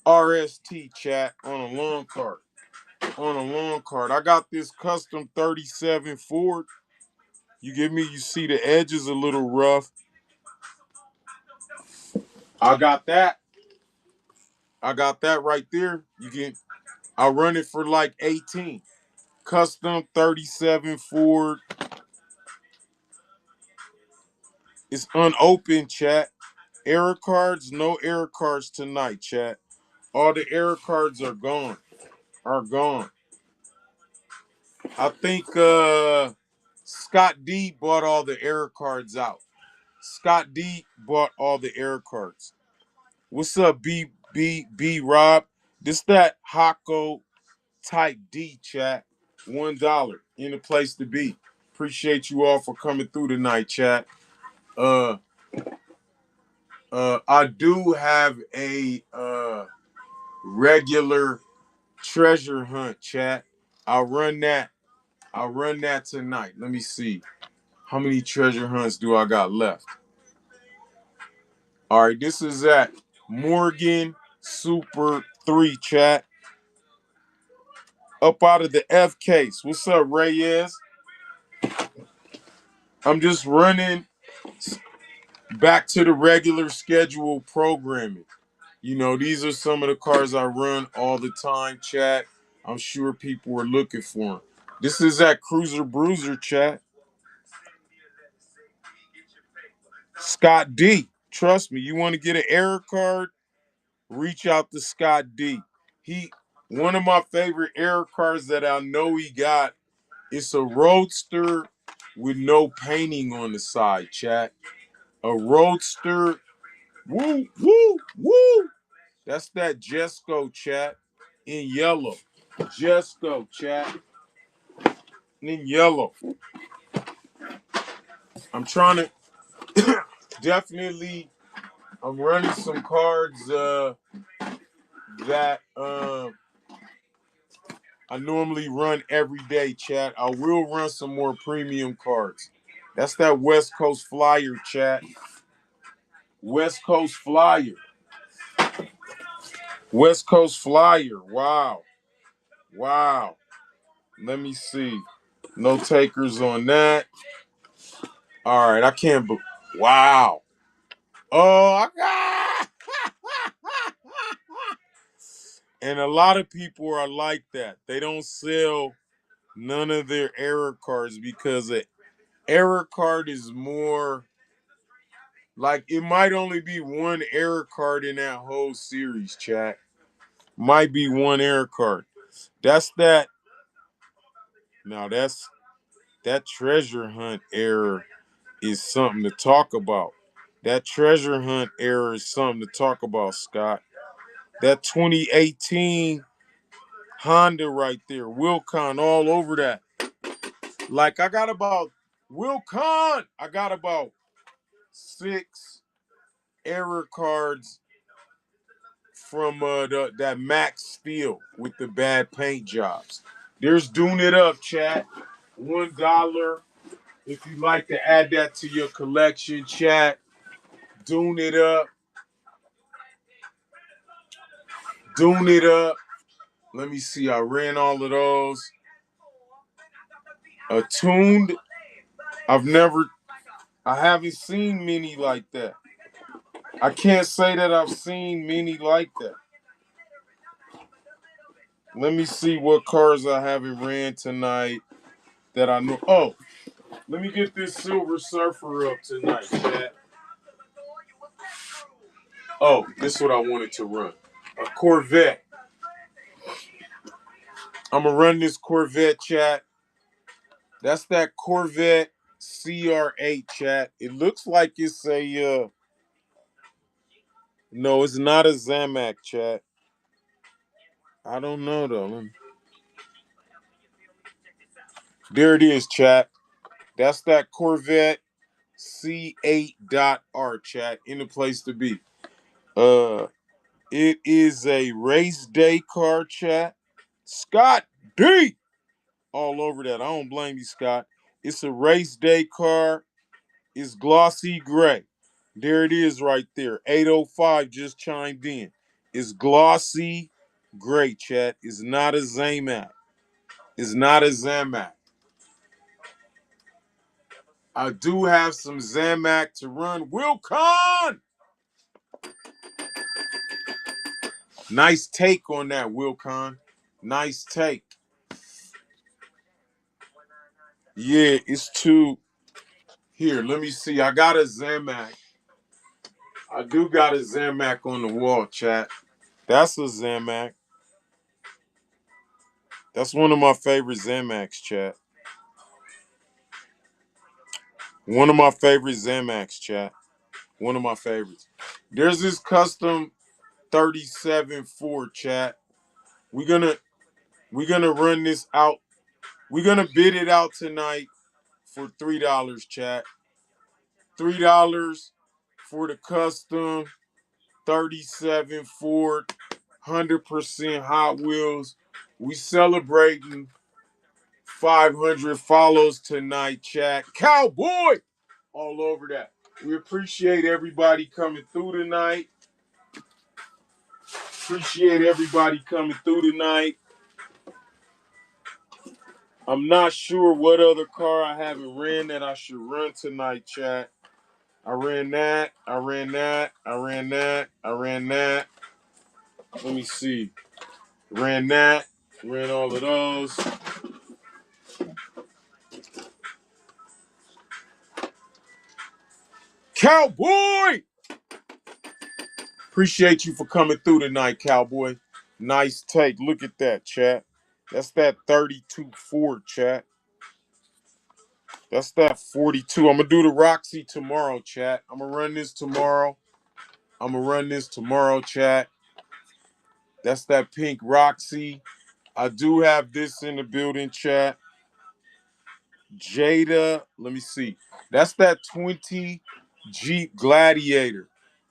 RST, chat, on a lawn cart. On a lawn cart. I got this custom 37 Ford. You give me, you see the edge is a little rough. I got that. I got that right there. I'll run it for like 18. Custom 37 Ford. It's unopened, chat. Error cards, no error cards tonight, chat. All the error cards are gone. Are gone. I think Scott D bought all the error cards out. Scott D bought all the error cards. What's up, B Rob? This that Hako type D, chat. $1 in the place to be. Appreciate you all for coming through tonight, chat. Uh I do have a regular treasure hunt, chat. I'll run that. I'll run that tonight. Let me see. How many treasure hunts do I got left? All right, this is at Morgan Super 3, chat. Up out of the F case. What's up, Reyes? I'm just running back to the regular schedule programming. You know, these are some of the cars I run all the time, chat. I'm sure people are looking for them. This is at Cruiser Bruiser, chat. Scott D. Trust me, you want to get an error card? Reach out to Scott D. One of my favorite error cards that I know he got. It's a Roadster with no painting on the side, chat. A Roadster. Woo, woo, woo. That's that Jesco, chat. In yellow. Jesco, chat. In yellow. I'm trying to definitely. I'm running some cards that I normally run every day, chat. I will run some more premium cards. That's that West Coast Flyer, chat. West Coast Flyer. West Coast Flyer. Wow. Wow. Let me see. No takers on that. All right. I can't. Wow. Oh, I got. And a lot of people are like that. They don't sell none of their error cards because an error card is more like it might only be one error card in that whole series, chat. Might be one error card. That's that. Now that treasure hunt error is something to talk about. That treasure hunt error is something to talk about, Scott. That 2018 Honda right there, Wilcon all over that. Like I got about Wilcon. I got about 6 error cards from that Max Steel with the bad paint jobs. There's Doing It Up, chat. $1 if you'd like to add that to your collection, chat. Doing It Up. Doing It Up. Let me see. I ran all of those. Attuned. I haven't seen many like that. I can't say that I've seen many like that. Let me see what cars I haven't ran tonight that I know. Oh, let me get this Silver Surfer up tonight, chat. Oh, this is what I wanted to run. A Corvette. I'm going to run this Corvette, chat. That's that Corvette CR8 chat. It looks like it's a no, it's not a Zamac chat. I don't know though. There it is, chat. That's that Corvette C8.R chat in the place to be. Uh it is a race day car chat. Scott D all over that. I don't blame you, Scott. It's a race day car. It's glossy gray. There it is right there. 805 just chimed in. It's glossy gray, chat. It's not a Zamac. It's not a Zamac. I do have some Zamac to run. Wilcon! Nice take on that, Wilcon. Nice take. Yeah, it's two. Here, let me see. I got a Zamac. I do got a Zamac on the wall, chat. That's a Zamac. That's one of my favorite Zamacs, chat. One of my favorite Zamacs, chat. One of my favorites. There's this custom 37 Ford, chat. We're gonna run this out. We're gonna bid it out tonight for $3, chat. $3 for the custom 37 Ford, 100% Hot Wheels. We celebrating 500 follows tonight, chat. Cowboy! All over that. We appreciate everybody coming through tonight. Appreciate everybody coming through tonight. I'm not sure what other car I haven't ran that I should run tonight, chat. I ran that. I ran that. I ran that. I ran that. Let me see. Ran that. Ran all of those. Cowboy! Appreciate you for coming through tonight, Cowboy. Nice take. Look at that, chat. That's that 32 Ford, chat. That's that 42. I'm going to do the Roxy tomorrow, chat. I'm going to run this tomorrow. Chat. That's that pink Roxy. I do have this in the building, chat. Jada, let me see. That's that 20 Jeep Gladiator.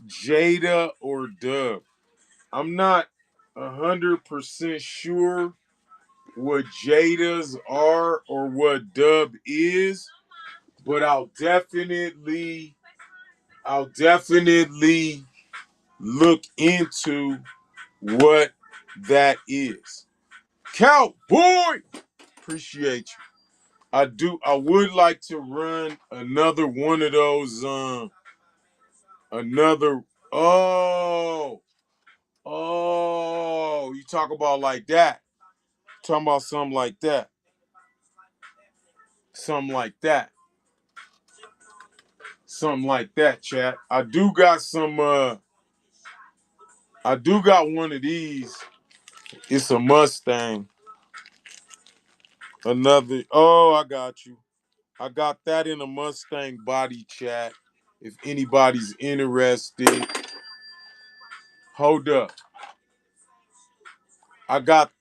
Jada or Dub. I'm not 100% sure what Jada's are or what Dub is, but I'll definitely look into what that is. Cowboy! Appreciate you. I would like to run another one of those, another, you talk about like that. Talking about something like that. Something like that. Something like that, chat. I do got one of these. It's a Mustang. I got you. I got that in a Mustang body, chat. If anybody's interested. Hold up. I got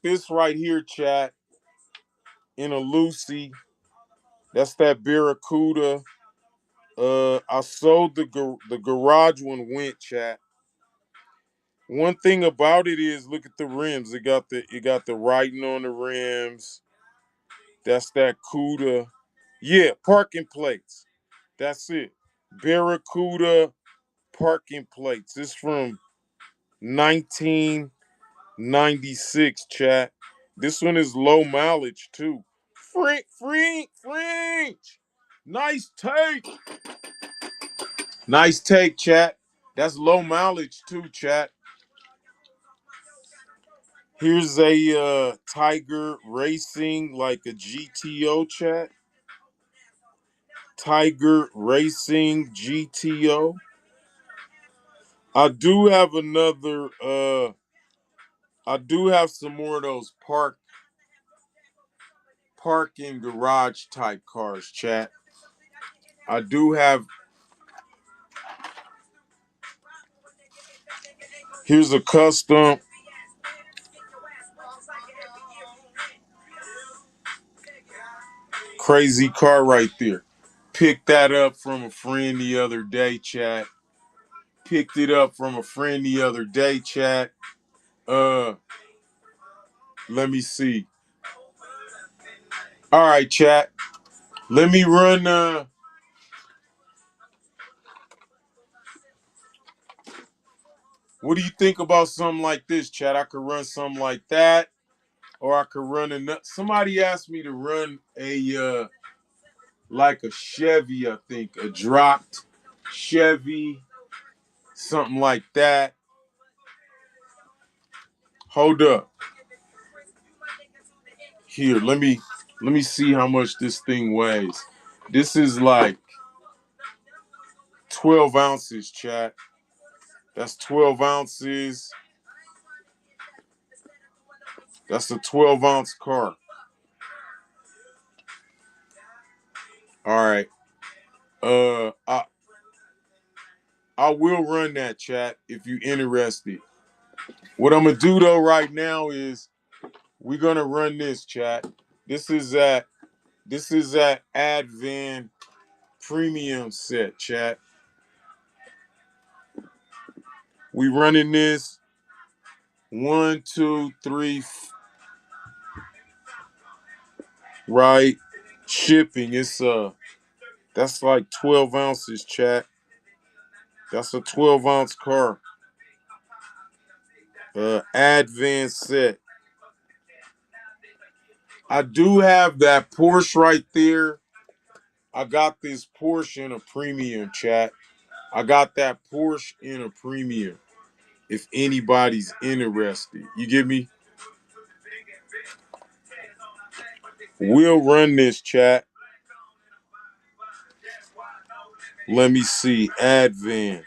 this right here, chat, in a Lucy. That's that Barracuda. I sold the garage one went, chat. One thing about it is, look at the rims. It got the writing on the rims. That's that Cuda. Yeah, parking plates. That's it. Barracuda parking plates. It's from 1996, chat. This one is low mileage too. French. Nice take. Nice take, chat. That's low mileage too, chat. Here's a Tiger Racing, like a GTO, chat. Tiger Racing GTO. I do have another, I do have some more of those park parking garage type cars, chat. I do have. Here's a custom. Crazy car right there. Picked that up from a friend the other day, chat. Picked it up from a friend the other day, chat. Let me see. All right, chat. Let me run what do you think about something like this, chat? I could run something like that, or I could run another. Somebody asked me to run a like a Chevy, I think, a dropped Chevy, something like that. Hold up. Here, let me see how much this thing weighs. This is like 12 ounces, chat. That's 12 ounces. That's a 12-ounce car. All right. I will run that, chat, if you're interested. What I'm gonna do though right now is we're gonna run this, chat. This is that Advan premium set, chat. We running this 1, 2, 3, right? Shipping. It's that's like 12 ounces, chat. That's a 12-ounce car. Advan set. I do have that Porsche right there. I got this Porsche in a premium, chat. I got that Porsche in a premium. If anybody's interested, you get me? We'll run this, chat. Let me see. Advan.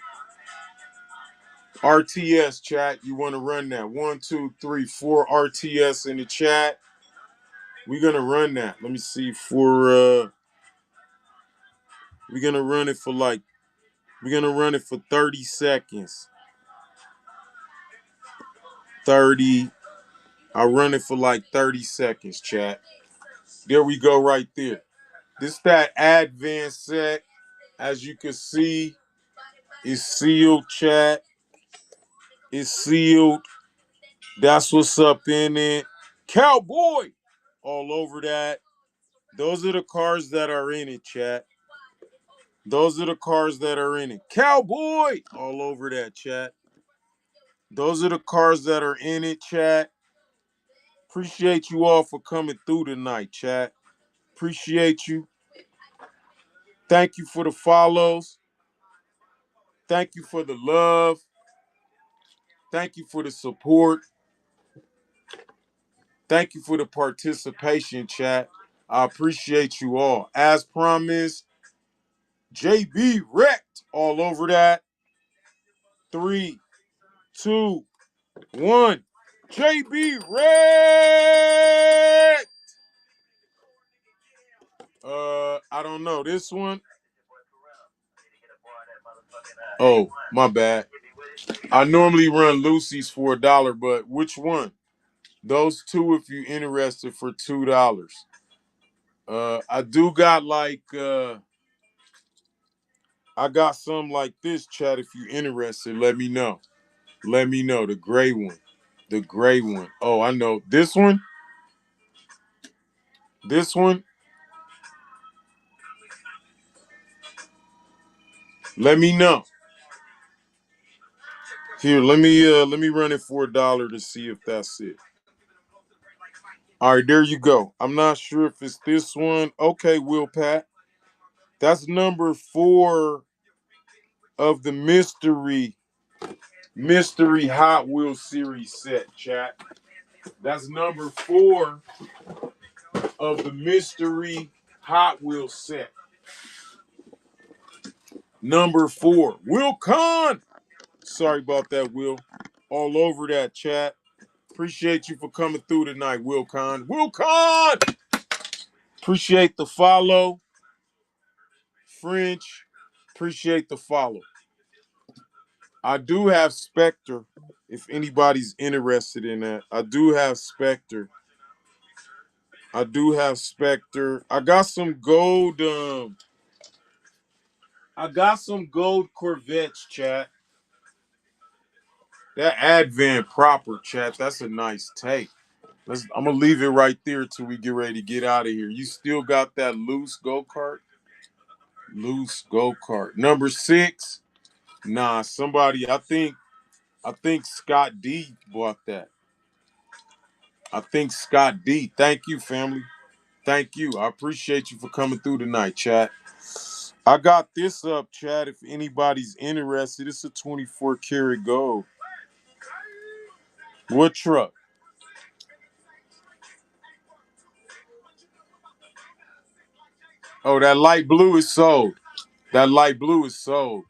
RTS, chat. You want to run that? 1, 2, 3, 4 RTS in the chat. We're gonna run that. Let me see we're gonna run it for 30 seconds. 30. I run it for like 30 seconds, chat. There we go right there. This that Advan set. As you can see, it's sealed, chat. It's sealed. That's what's up in it. Cowboy! All over that. Those are the cars that are in it, chat. Those are the cars that are in it. Cowboy! All over that, chat. Those are the cars that are in it, chat. Appreciate you all for coming through tonight, chat. Appreciate you. Thank you for the follows. Thank you for the love. Thank you for the support. Thank you for the participation, chat. I appreciate you all. As promised, JB wrecked all over that. 3, 2, 1. JB wrecked. I don't know. This one. Oh, my bad. I normally run Lucy's for $1, but which one? Those two, if you're interested, for $2. I do got like I got some like this, chat. If you're interested, let me know. Let me know. The gray one. The gray one. Oh, I know. This one? This one? Let me know. Here, let me run it for $1 to see if that's it. All right, there you go. I'm not sure if it's this one. Okay, Will Pat. That's number 4 of the mystery Hot Wheels series set, chat. That's number 4 of the mystery Hot Wheels set. Number 4. Will Khan. Sorry about that, Will. All over that, chat. Appreciate you for coming through tonight, Will Khan. Will Khan! Appreciate the follow. French, appreciate the follow. I do have Spectre, if anybody's interested in that. I do have Spectre. I got some gold. I got some gold Corvettes, chat. That Advent proper, chat. That's a nice take. I'm gonna leave it right there till we get ready to get out of here. You still got that loose go kart? Loose go kart. Number 6. Nah, somebody. I think Scott D bought that. I think Scott D. Thank you, family. Thank you. I appreciate you for coming through tonight, chat. I got this up, chat. If anybody's interested, it's a 24 karat gold. What truck? Oh, that light blue is sold. That light blue is sold.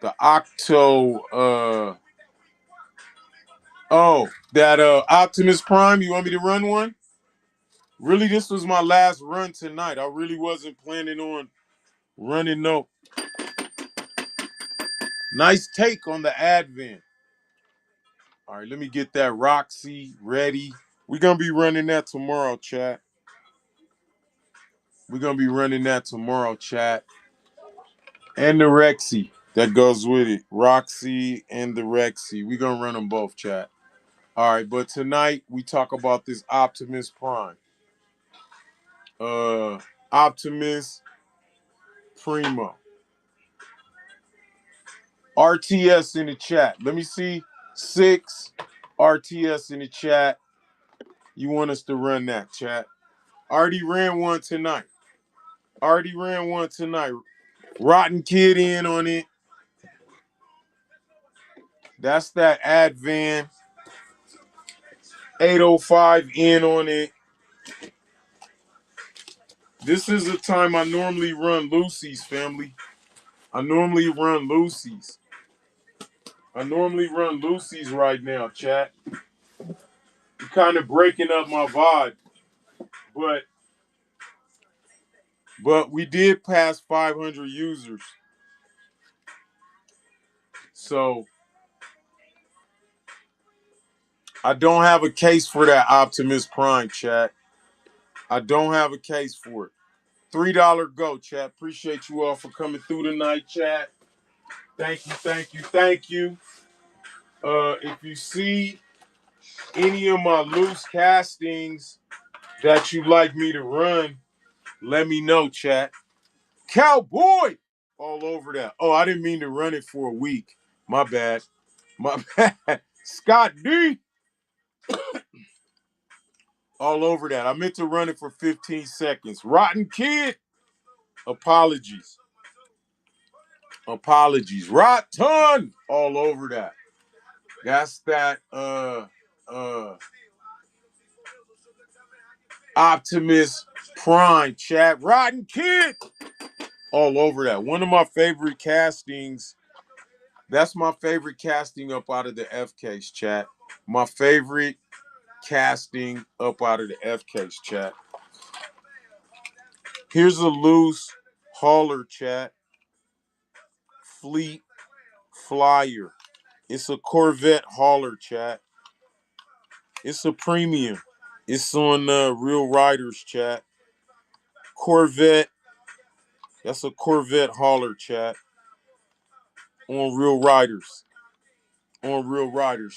The Octo, that Optimus Prime. You want me to run one? Really, this was my last run tonight. I really wasn't planning on running no. Nice take on the Advent. All right, let me get that Roxy ready. We're gonna be running that tomorrow, chat. We're gonna be running that tomorrow, chat. And the Rexy that goes with it. Roxy and the Rexy. We're gonna run them both, chat. All right, but tonight we talk about this Optimus Prime. Optimus Primo. RTS in the chat. Let me see. 6 RTS in the chat. You want us to run that, chat? Already ran one tonight. Rotten Kid in on it. That's that Advan. 805 in on it. This is the time I normally run Lucy's, family. I normally run Lucy's right now, chat. You're kind of breaking up my vibe. But we did pass 500 users. So I don't have a case for that Optimus Prime, chat. I don't have a case for it. $3 go, chat. Appreciate you all for coming through tonight, chat. Thank you, thank you, thank you. If you see any of my loose castings that you'd like me to run, let me know, chat. Cowboy! All over that. Oh, I didn't mean to run it for a week. My bad. My bad. Scott D! All over that. I meant to run it for 15 seconds. Rotten Kid! Apologies. Rotten! All over that. That's that Optimus Prime, chat. Rotten Kid! All over that. One of my favorite castings. That's my favorite casting up out of the F case, chat. My favorite casting up out of the F case, chat. Here's a loose hauler, chat. Fleet Flyer. It's a Corvette hauler, chat. It's a premium. It's on Real Riders, chat. Corvette. That's a Corvette hauler, chat. On Real Riders.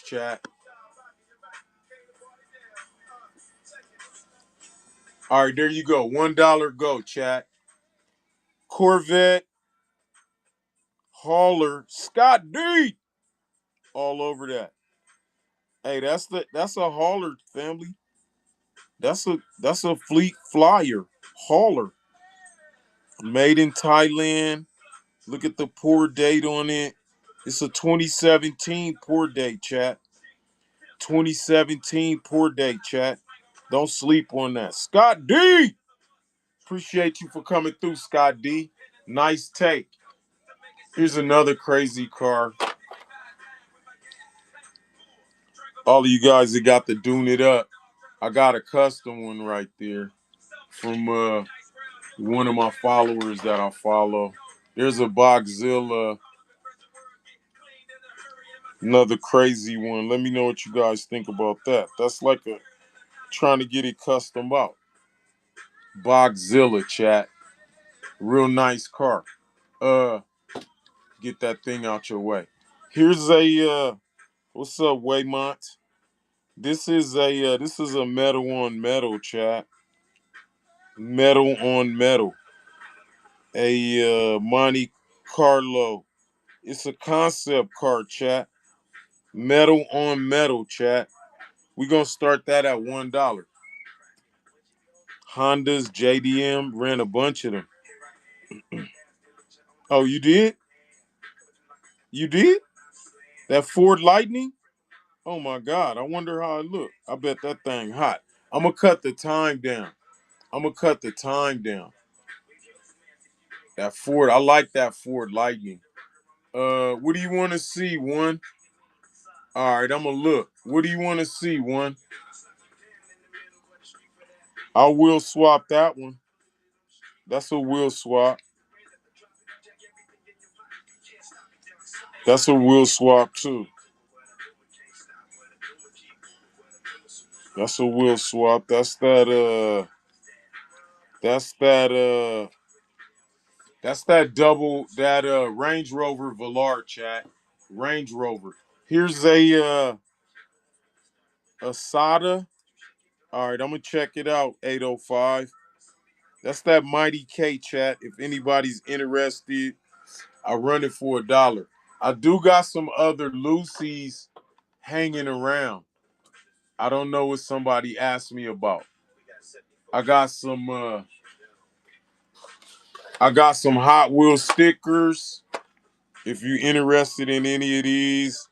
Chat. All right, there you go. $1 go, chat. Corvette hauler. Scott D. All over that. Hey, that's a hauler, family. That's a Fleet Flyer hauler. Made in Thailand. Look at the pour date on it. It's a 2017 pour date, chat. 2017 pour date, chat. Don't sleep on that. Scott D! Appreciate you for coming through, Scott D. Nice take. Here's another crazy car. All of you guys that got to Dune It Up. I got a custom one right there from one of my followers that I follow. There's a Boxzilla, another crazy one. Let me know what you guys think about that. That's like a trying to get it custom out. Boxzilla, chat. Real nice car. Uh, get that thing out your way. Here's a what's up, Waymont? This is a metal on metal, chat. Metal on metal. A Monte Carlo. It's a concept car, chat. Metal on metal, chat. We gonna start that at $1. Hondas, JDM, ran a bunch of them. Oh, you did? You did? That Ford Lightning? Oh my God! I wonder how it look. I bet that thing hot. I'm gonna cut the time down. I'm gonna cut the time down. That Ford, I like that Ford Lightning. What do you want to see? One. All right, I'm gonna look. What do you want to see? One. I will swap that one. That's a wheel swap. That's a wheel swap too. That's a wheel swap. That's that that's that double that Range Rover Velar, chat. Range Rover. Here's a SATA. All right, I'm gonna check it out. 805. That's that Mighty K, chat. If anybody's interested, I run it for $1. I do got some other Lucy's hanging around. I don't know what somebody asked me about. I got some Hot Wheels stickers. If you're interested in any of these,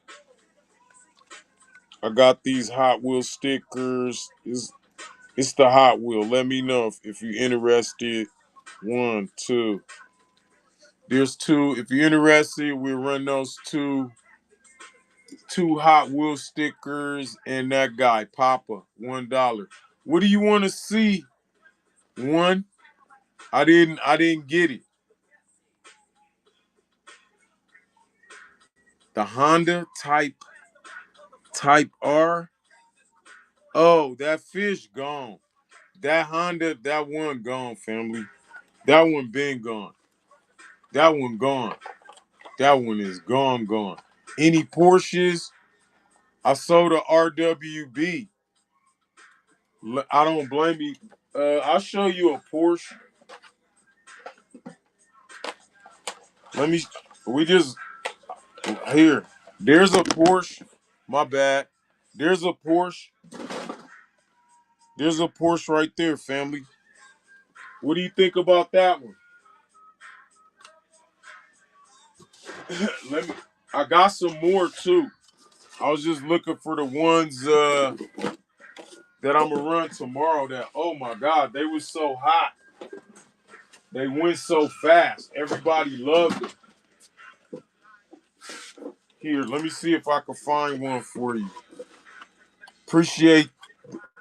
I got these Hot Wheels stickers. It's the Hot Wheel. Let me know if you're interested. One, two. There's two. If you're interested, we'll run those two Hot Wheel stickers and that guy, Papa, $1. What do you want to see? One. I didn't get it. The Honda Type R. Oh, that fish gone. That Honda, that one gone, family. That one been gone. That one gone. That one is gone. Any Porsches? I sold a RWB. I don't blame you. I'll show you a Porsche. Let me. We just here. There's a Porsche. My bad. There's a Porsche. There's a Porsche right there, family. What do you think about that one? Let me. I got some more too. I was just looking for the ones that I'm gonna run tomorrow. That oh my God, they were so hot. They went so fast. Everybody loved it. Here, let me see if I can find one for you. Appreciate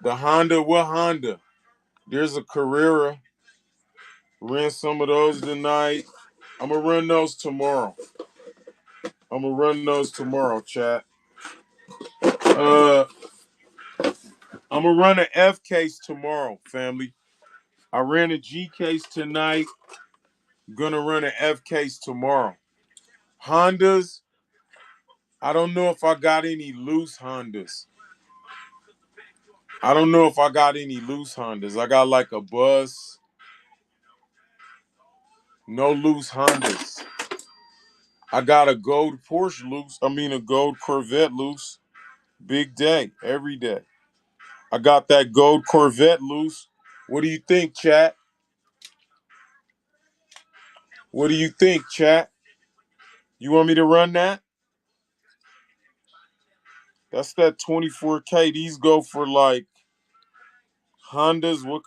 the Honda. What Honda? There's a Carrera. Ran some of those tonight. I'm gonna run those tomorrow. Chat. Uh, I'm gonna run an F case tomorrow, family. I ran a G case tonight. Gonna run an F case tomorrow. Hondas. I don't know if I got any loose Hondas. I got like a bus. No loose Hondas. I got a gold Porsche loose. I mean a gold Corvette loose. Big day, every day. I got that gold Corvette loose. What do you think, chat? What do you think, chat? You want me to run that? That's that 24K. These go for like Hondas. What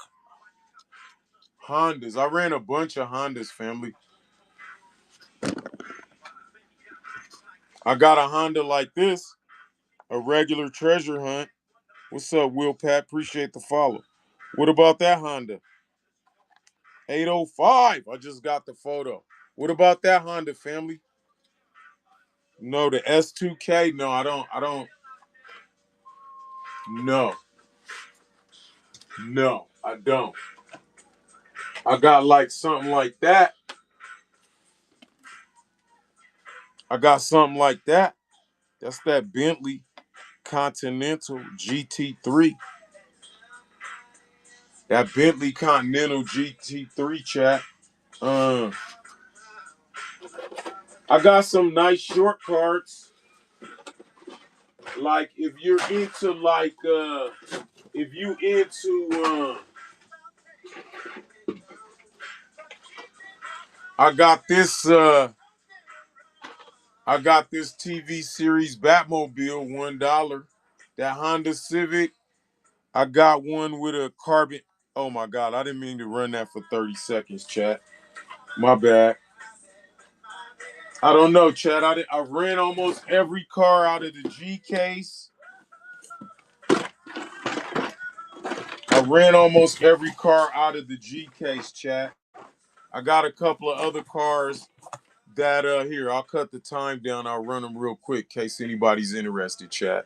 Hondas? I ran a bunch of Hondas, family. I got a Honda like this, a regular treasure hunt. What's up, Will Pat? Appreciate the follow. What about that Honda? 805. I just got the photo. What about that Honda, family? No, the S2K. No, I don't. No. No, I don't. I got like something like that. I got something like that. That's that Bentley Continental GT3. That Bentley Continental GT3 chat. Uh, I got some nice short carts. Like if you're into if you into I got this TV series Batmobile, $1. That Honda Civic, I got one with a carbon. Oh my God, I didn't mean to run that for 30 seconds, chat. My bad. I don't know, Chad. I ran almost every car out of the G case. I ran almost every car out of the G case, Chad. I got a couple of other cars that here. I'll cut the time down. I'll run them real quick in case anybody's interested, Chad.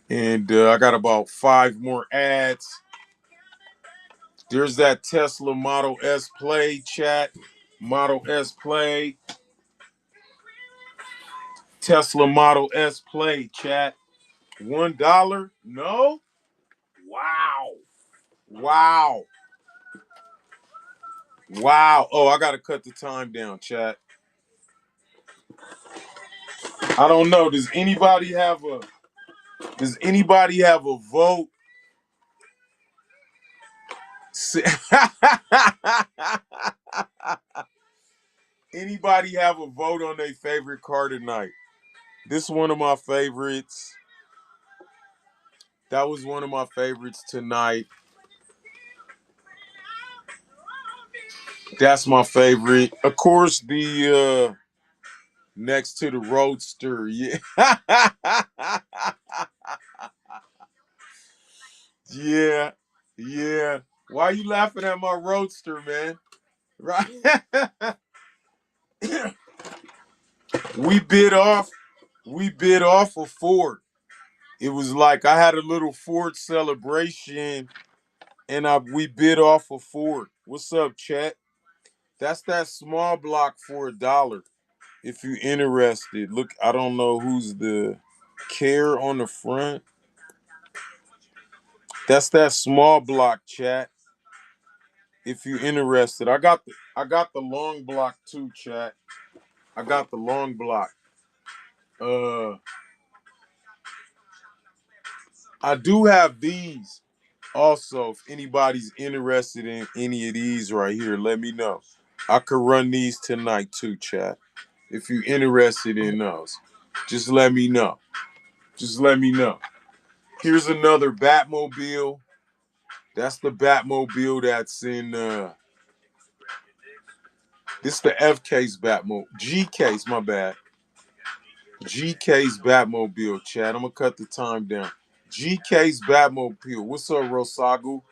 And I got about 5 more ads. There's that Tesla Model S Play, chat. Model S Play. Tesla Model S Play, chat. $1? No? Wow. Wow. Wow. Oh, I gotta cut the time down, chat. I don't know. Does anybody have a vote? Anybody have a vote on their favorite car tonight? This is one of my favorites. That was one of my favorites tonight. That's my favorite. Of course, the next to the Roadster. Yeah. Yeah. Yeah. Why are you laughing at my Roadster, man? Right. we bid off a Ford. It was like I had a little Ford celebration and we bid off a Ford. What's up, chat? That's that small block for $1. If you're interested, look, I don't know who's the care on the front. That's that small block, chat. If you're interested, I got the long block too, chat. I got the long block. Uh, I do have these also. If anybody's interested in any of these right here, let me know. I could run these tonight too, chat. If you're interested in those, just let me know. Just let me know. Here's another Batmobile. That's the Batmobile that's in this the F case Batmobile. G case, my bad. G case Batmobile, chat. I'm gonna cut the time down. G case Batmobile. What's up, Rosagu?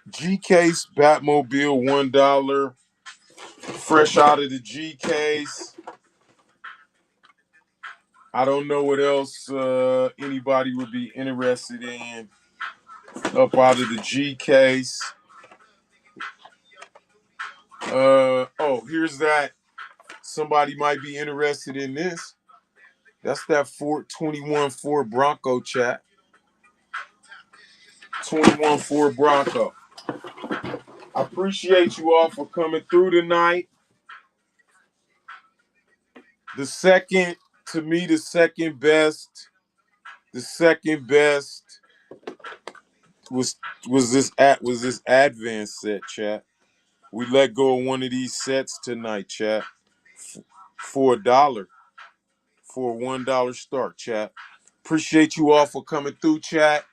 G case Batmobile, $1. Fresh out of the G case. I don't know what else anybody would be interested in up out of the G case. Here's that. Somebody might be interested in this. That's that Ford 21 Ford Bronco, chat. 21 Ford Bronco. I appreciate you all for coming through tonight. The second, to me, the second best was this Advance set, chat. We let go of one of these sets tonight, chat, for $1, for a $1 start, chat. Appreciate you all for coming through, chat.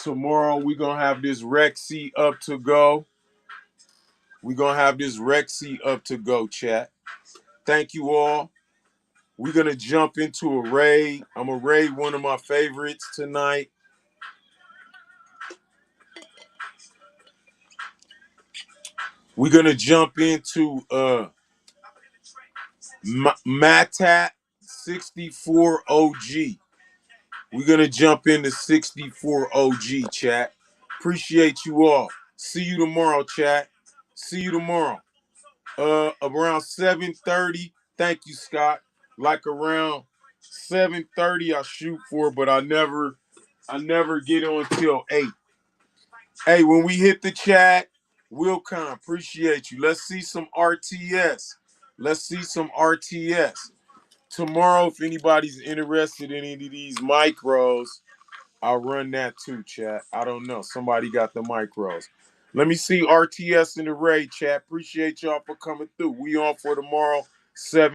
Tomorrow we're gonna have this Rexy up to go. We're gonna have this Rexy up to go, chat. Thank you all. We're gonna jump into a raid. I'm gonna raid one of my favorites tonight. We're gonna jump into Matat 64 OG. We're gonna jump into 64 OG, chat. Appreciate you all. See you tomorrow, chat. See you tomorrow. Around 7:30. Thank you, Scott. Like around 7:30 I shoot for, but I never get on till 8. Hey, when we hit the chat, Wilcon, appreciate you. Let's see some RTS. Let's see some RTS. Tomorrow, if anybody's interested in any of these micros, I'll run that too, chat. I don't know. Somebody got the micros. Let me see RTS in the raid, chat. Appreciate y'all for coming through. We on for tomorrow, 7.